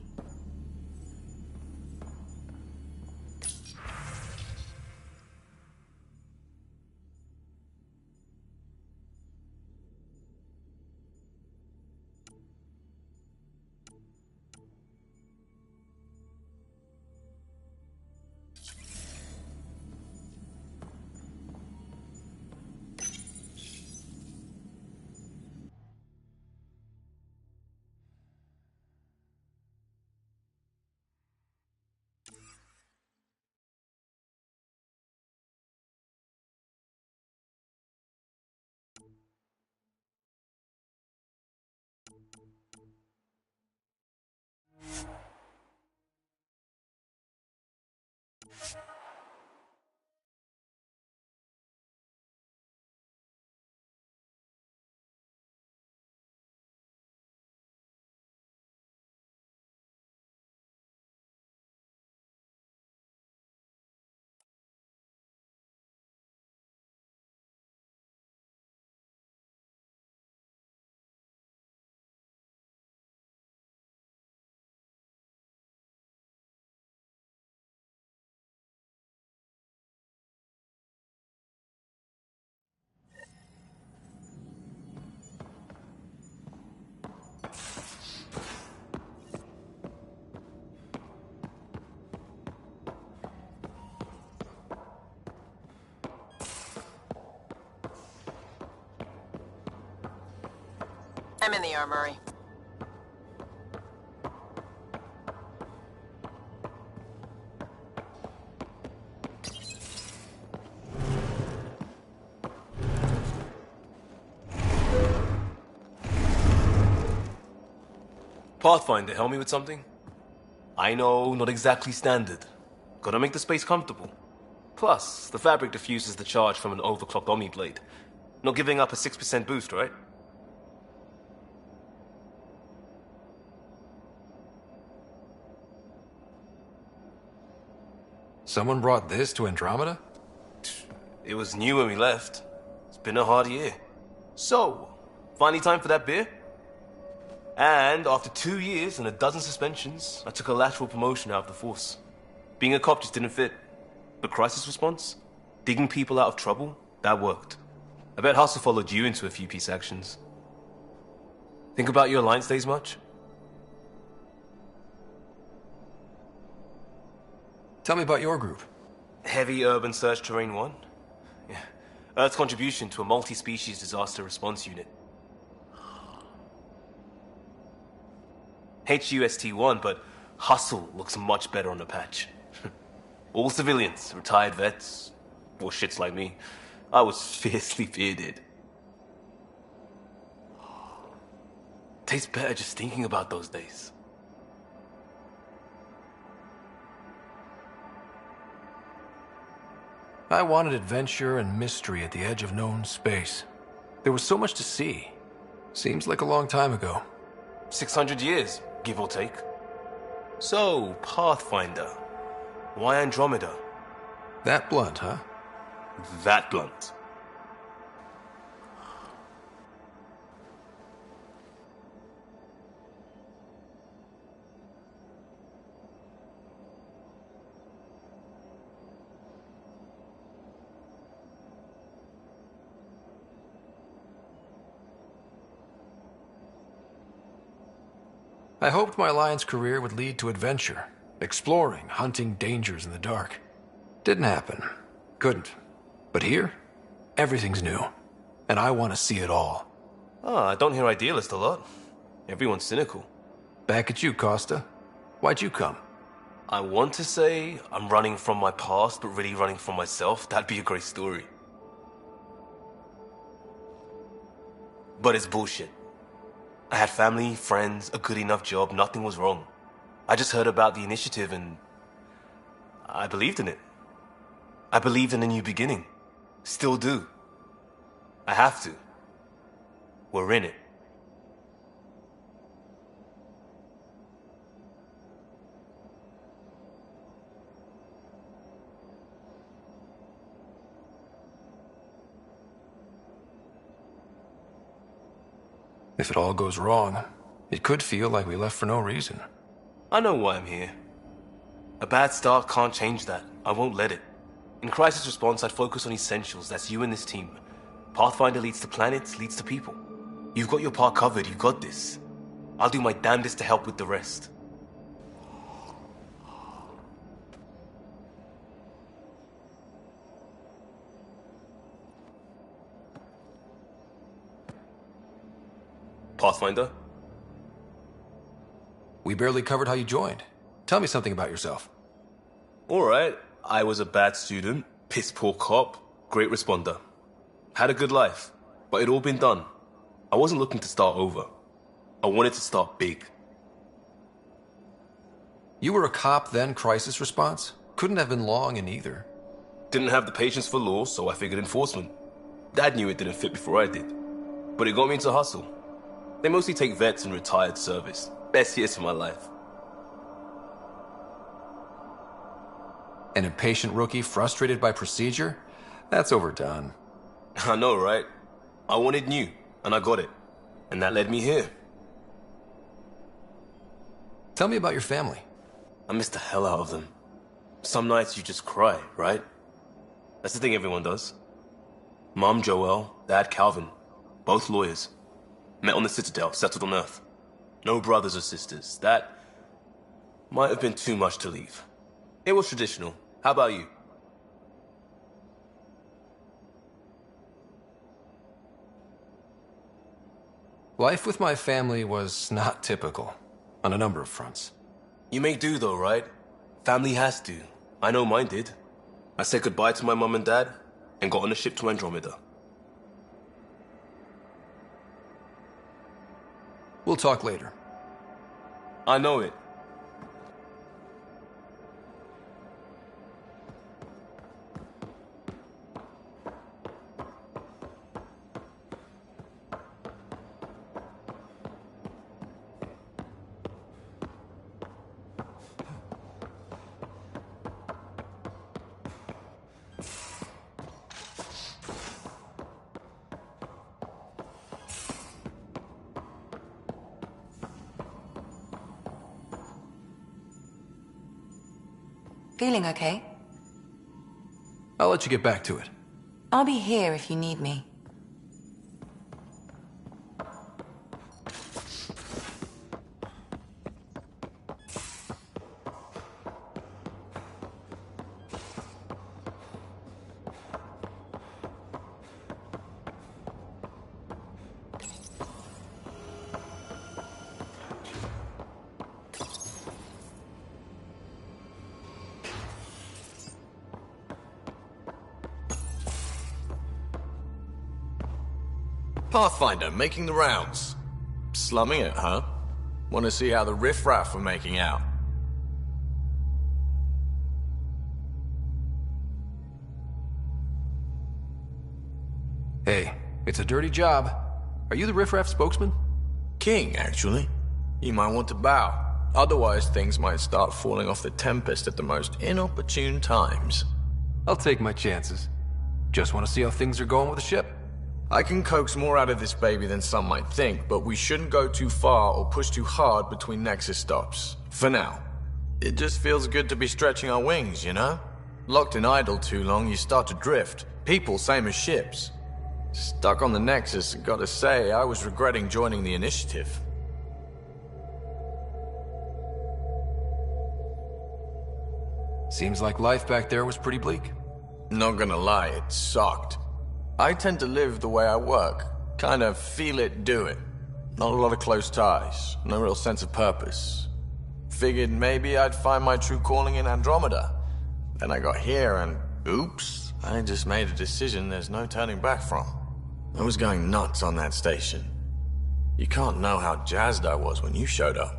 I'm in the armory. Pathfinder, help me with something? I know, not exactly standard. Gotta make the space comfortable. Plus, the fabric diffuses the charge from an overclocked Omni blade. Not giving up a 6% boost, right? Someone brought this to Andromeda? It was new when we left. It's been a hard year. So, finally time for that beer? And after 2 years and a dozen suspensions, I took a lateral promotion out of the force. Being a cop just didn't fit. But crisis response? Digging people out of trouble? That worked. I bet Hustle followed you into a few peace actions. Think about your Alliance days much? Tell me about your group. Heavy Urban Search Terrain 1? Yeah. Earth's contribution to a multi-species disaster response unit. HUST-1, but Hustle looks much better on the patch. All civilians, retired vets, or shits like me. I was fiercely bearded. Tastes better just thinking about those days. I wanted adventure and mystery at the edge of known space. There was so much to see. Seems like a long time ago. 600 years, give or take. So, Pathfinder. Why Andromeda? That blunt, huh? That blunt. I hoped my Alliance career would lead to adventure, exploring, hunting dangers in the dark. Didn't happen. Couldn't. But here, everything's new. And I want to see it all. I don't hear idealist a lot. Everyone's cynical. Back at you, Costa. Why'd you come? I want to say I'm running from my past, but really running from myself. That'd be a great story. But it's bullshit. I had family, friends, a good enough job, nothing was wrong. I just heard about the initiative and I believed in it. I believed in a new beginning. Still do. I have to. We're in it. If it all goes wrong, it could feel like we left for no reason. I know why I'm here. A bad start can't change that. I won't let it. In crisis response, I'd focus on essentials. That's you and this team. Pathfinder leads to planets, leads to people. You've got your part covered. You've got this. I'll do my damnedest to help with the rest. Pathfinder? We barely covered how you joined. Tell me something about yourself. Alright, I was a bad student, piss poor cop, great responder. Had a good life, but it'd all been done. I wasn't looking to start over. I wanted to start big. You were a cop, then crisis response? Couldn't have been long in either. Didn't have the patience for law, so I figured enforcement. Dad knew it didn't fit before I did. But it got me into hustle. They mostly take vets and retired service. Best years of my life. An impatient rookie frustrated by procedure? That's overdone. I know, right? I wanted new, and I got it. And that led me here. Tell me about your family. I miss the hell out of them. Some nights you just cry, right? That's the thing everyone does. Mom, Joelle, Dad, Calvin. Both lawyers. Met on the Citadel, settled on Earth. No brothers or sisters. That might have been too much to leave. It was traditional. How about you? Life with my family was not typical, on a number of fronts. You make do though, right? Family has to. I know mine did. I said goodbye to my mum and dad, and got on a ship to Andromeda. We'll talk later. I know it. Feeling okay? I'll let you get back to it. I'll be here if you need me. Pathfinder, making the rounds. Slumming it, huh? Want to see how the riffraff are making out? Hey, it's a dirty job. Are you the riffraff spokesman? King, actually. You might want to bow. Otherwise, things might start falling off the Tempest at the most inopportune times. I'll take my chances. Just want to see how things are going with the ship. I can coax more out of this baby than some might think, but we shouldn't go too far or push too hard between Nexus stops. For now. It just feels good to be stretching our wings, you know? Locked in idle too long, you start to drift. People, same as ships. Stuck on the Nexus, gotta say, I was regretting joining the Initiative. Seems like life back there was pretty bleak. Not gonna lie, it sucked. I tend to live the way I work. Kind of feel it, do it. Not a lot of close ties, no real sense of purpose. Figured maybe I'd find my true calling in Andromeda. Then I got here and, oops, I just made a decision there's no turning back from. I was going nuts on that station. You can't know how jazzed I was when you showed up.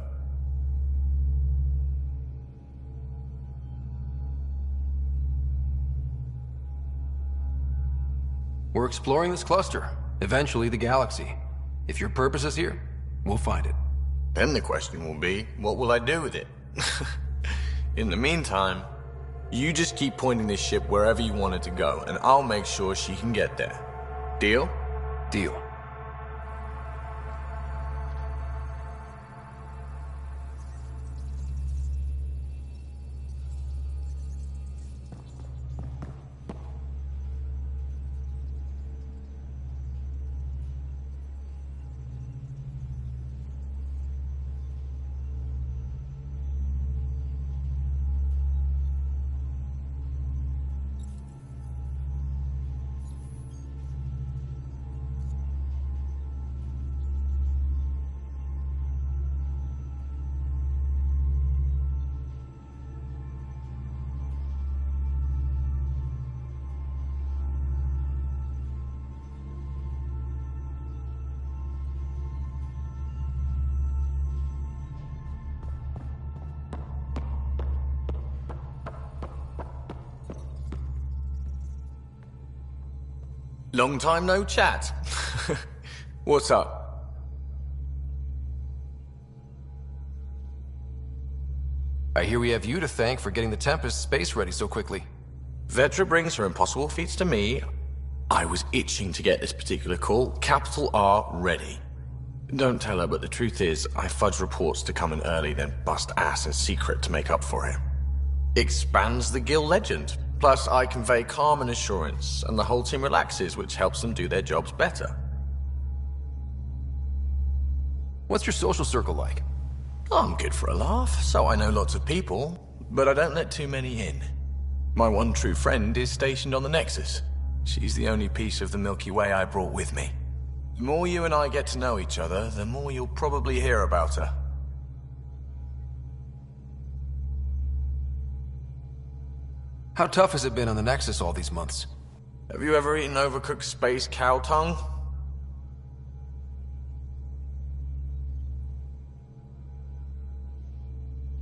We're exploring this cluster, eventually the galaxy. If your purpose is here, we'll find it. Then the question will be, what will I do with it? In the meantime, you just keep pointing this ship wherever you want it to go, and I'll make sure she can get there. Deal? Deal. Long time no chat. What's up? I hear we have you to thank for getting the Tempest space ready so quickly. Vetra brings her impossible feats to me. I was itching to get this particular call. Capital R ready. Don't tell her, but the truth is, I fudge reports to come in early, then bust ass in secret to make up for it. Expands the guild legend. Plus, I convey calm and assurance, and the whole team relaxes, which helps them do their jobs better. What's your social circle like? I'm good for a laugh, so I know lots of people, but I don't let too many in. My one true friend is stationed on the Nexus. She's the only piece of the Milky Way I brought with me. The more you and I get to know each other, the more you'll probably hear about her. How tough has it been on the Nexus all these months? Have you ever eaten overcooked space cow tongue?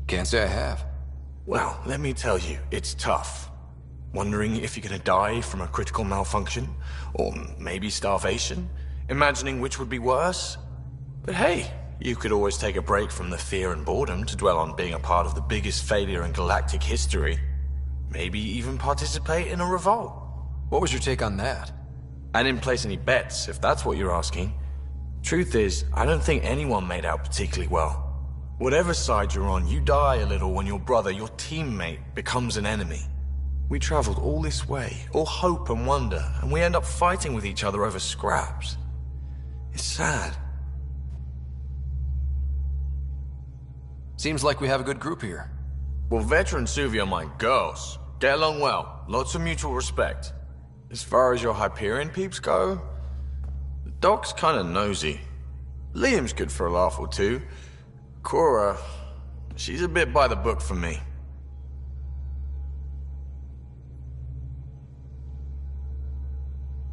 Can't say I have. Well, let me tell you, it's tough. Wondering if you're gonna die from a critical malfunction? Or maybe starvation? Imagining which would be worse? But hey, you could always take a break from the fear and boredom to dwell on being a part of the biggest failure in galactic history. Maybe even participate in a revolt. What was your take on that? I didn't place any bets, if that's what you're asking. Truth is, I don't think anyone made out particularly well. Whatever side you're on, you die a little when your brother, your teammate, becomes an enemy. We traveled all this way, all hope and wonder, and we end up fighting with each other over scraps. It's sad. Seems like we have a good group here. Well, Vetra and Suvi are my girls. Get along well. Lots of mutual respect. As far as your Hyperion peeps go, the Doc's kinda nosy. Liam's good for a laugh or two. Cora, she's a bit by the book for me.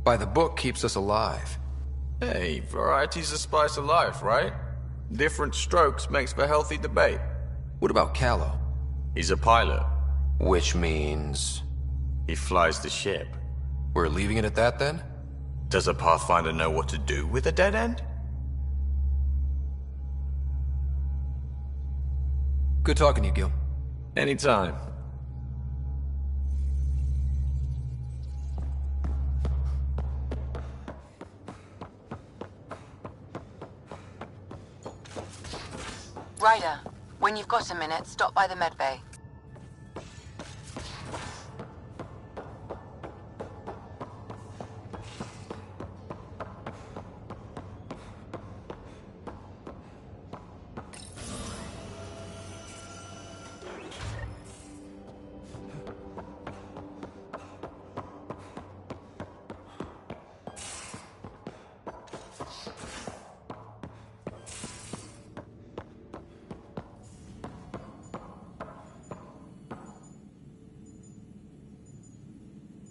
By the book keeps us alive. Hey, variety's the spice of life, right? Different strokes makes for healthy debate. What about Callow? He's a pilot. Which means... he flies the ship. We're leaving it at that, then? Does a Pathfinder know what to do with a dead end? Good talking to you, Gil. Anytime. Ryder, when you've got a minute, stop by the medbay.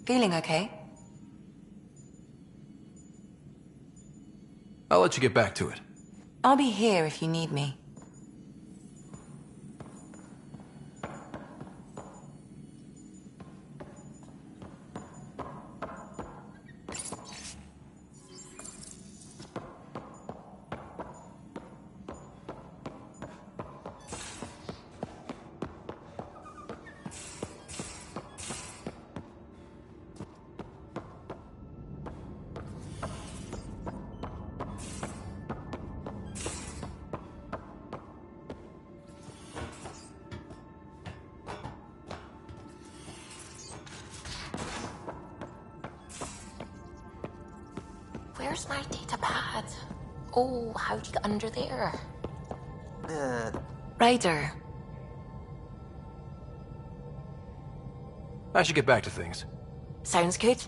Feeling okay? I'll let you get back to it. I'll be here if you need me. Where's my data pad? Oh, how'd you get under there? Ryder. I should get back to things. Sounds good.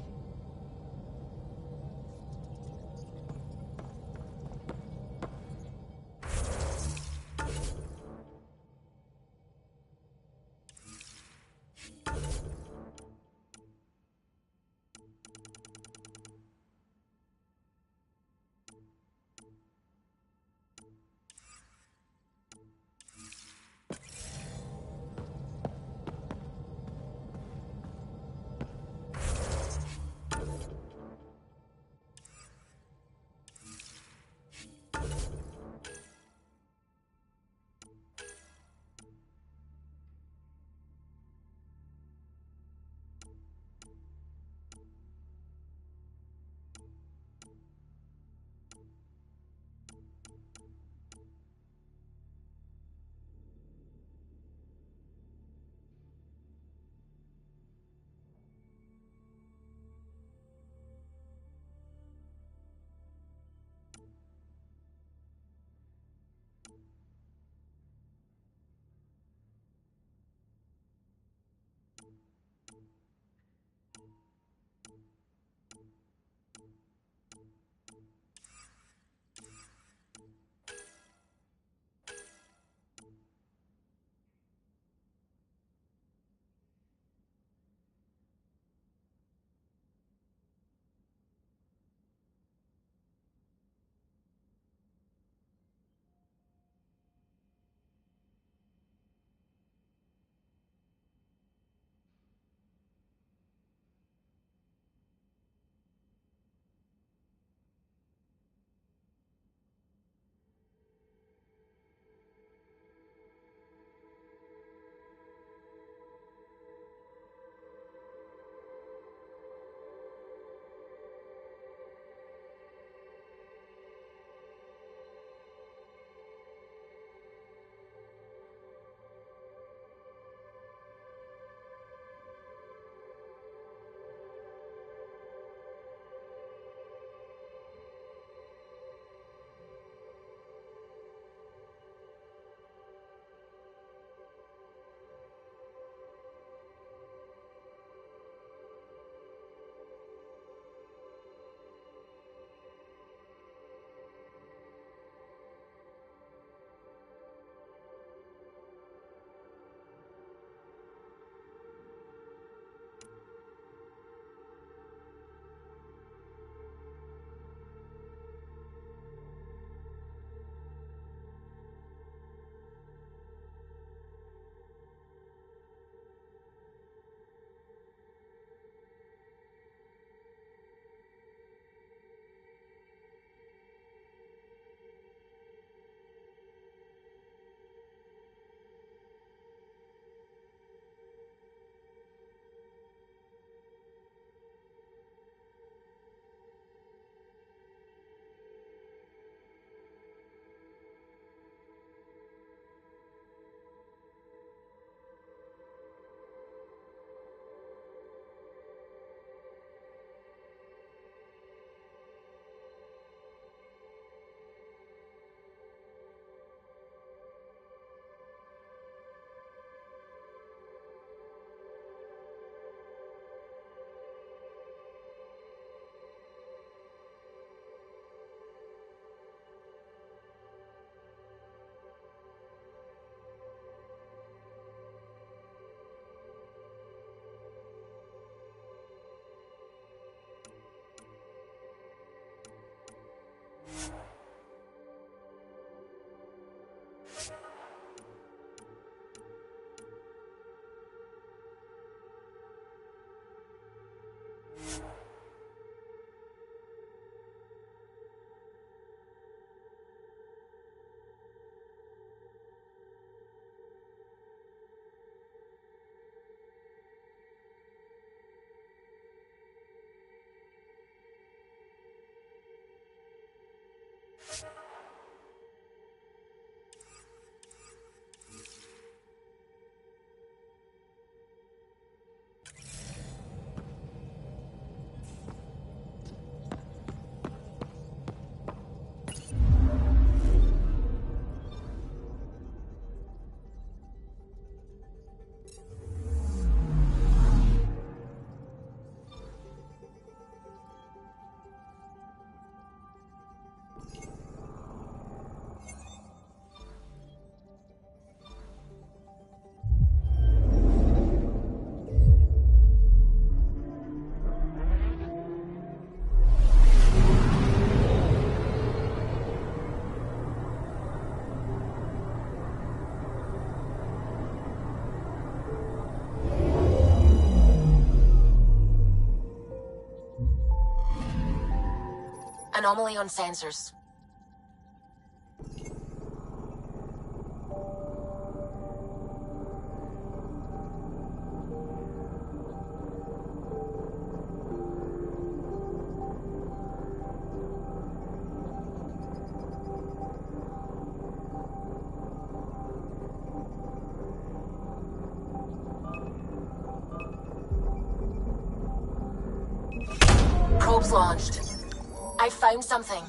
Anomaly on sensors. Probes launched. I found something.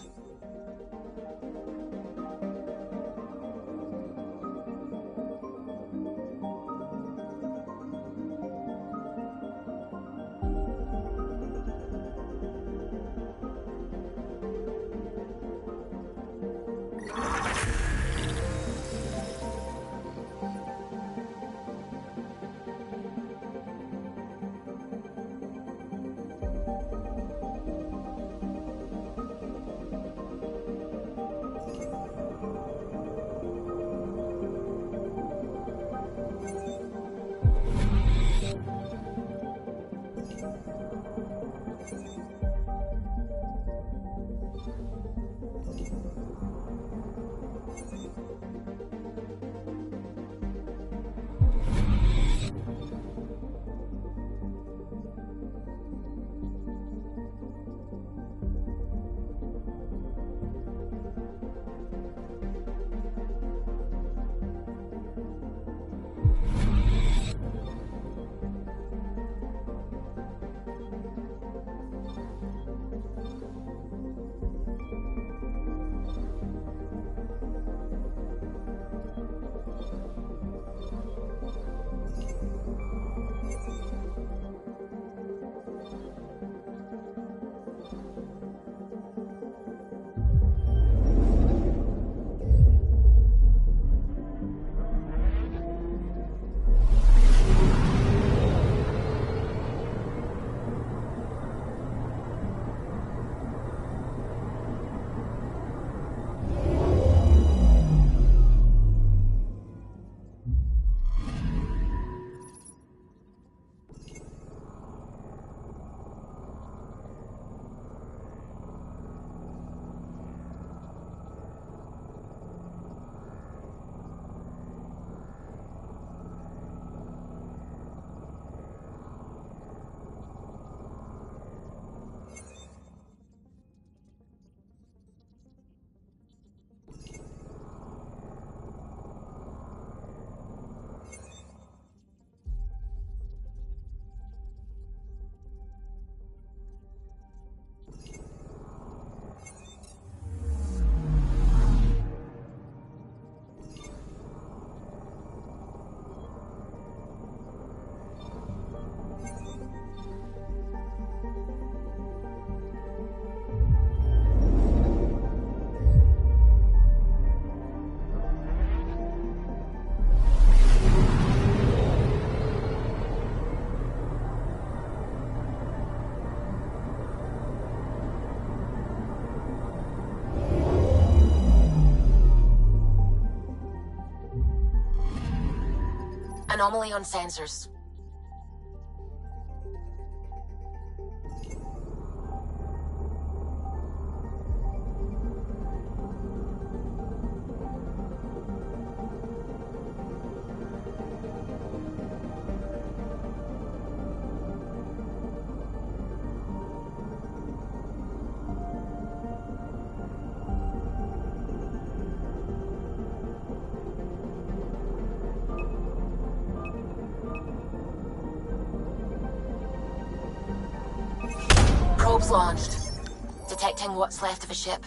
Anomaly on sensors. Probes launched. Detecting what's left of a ship.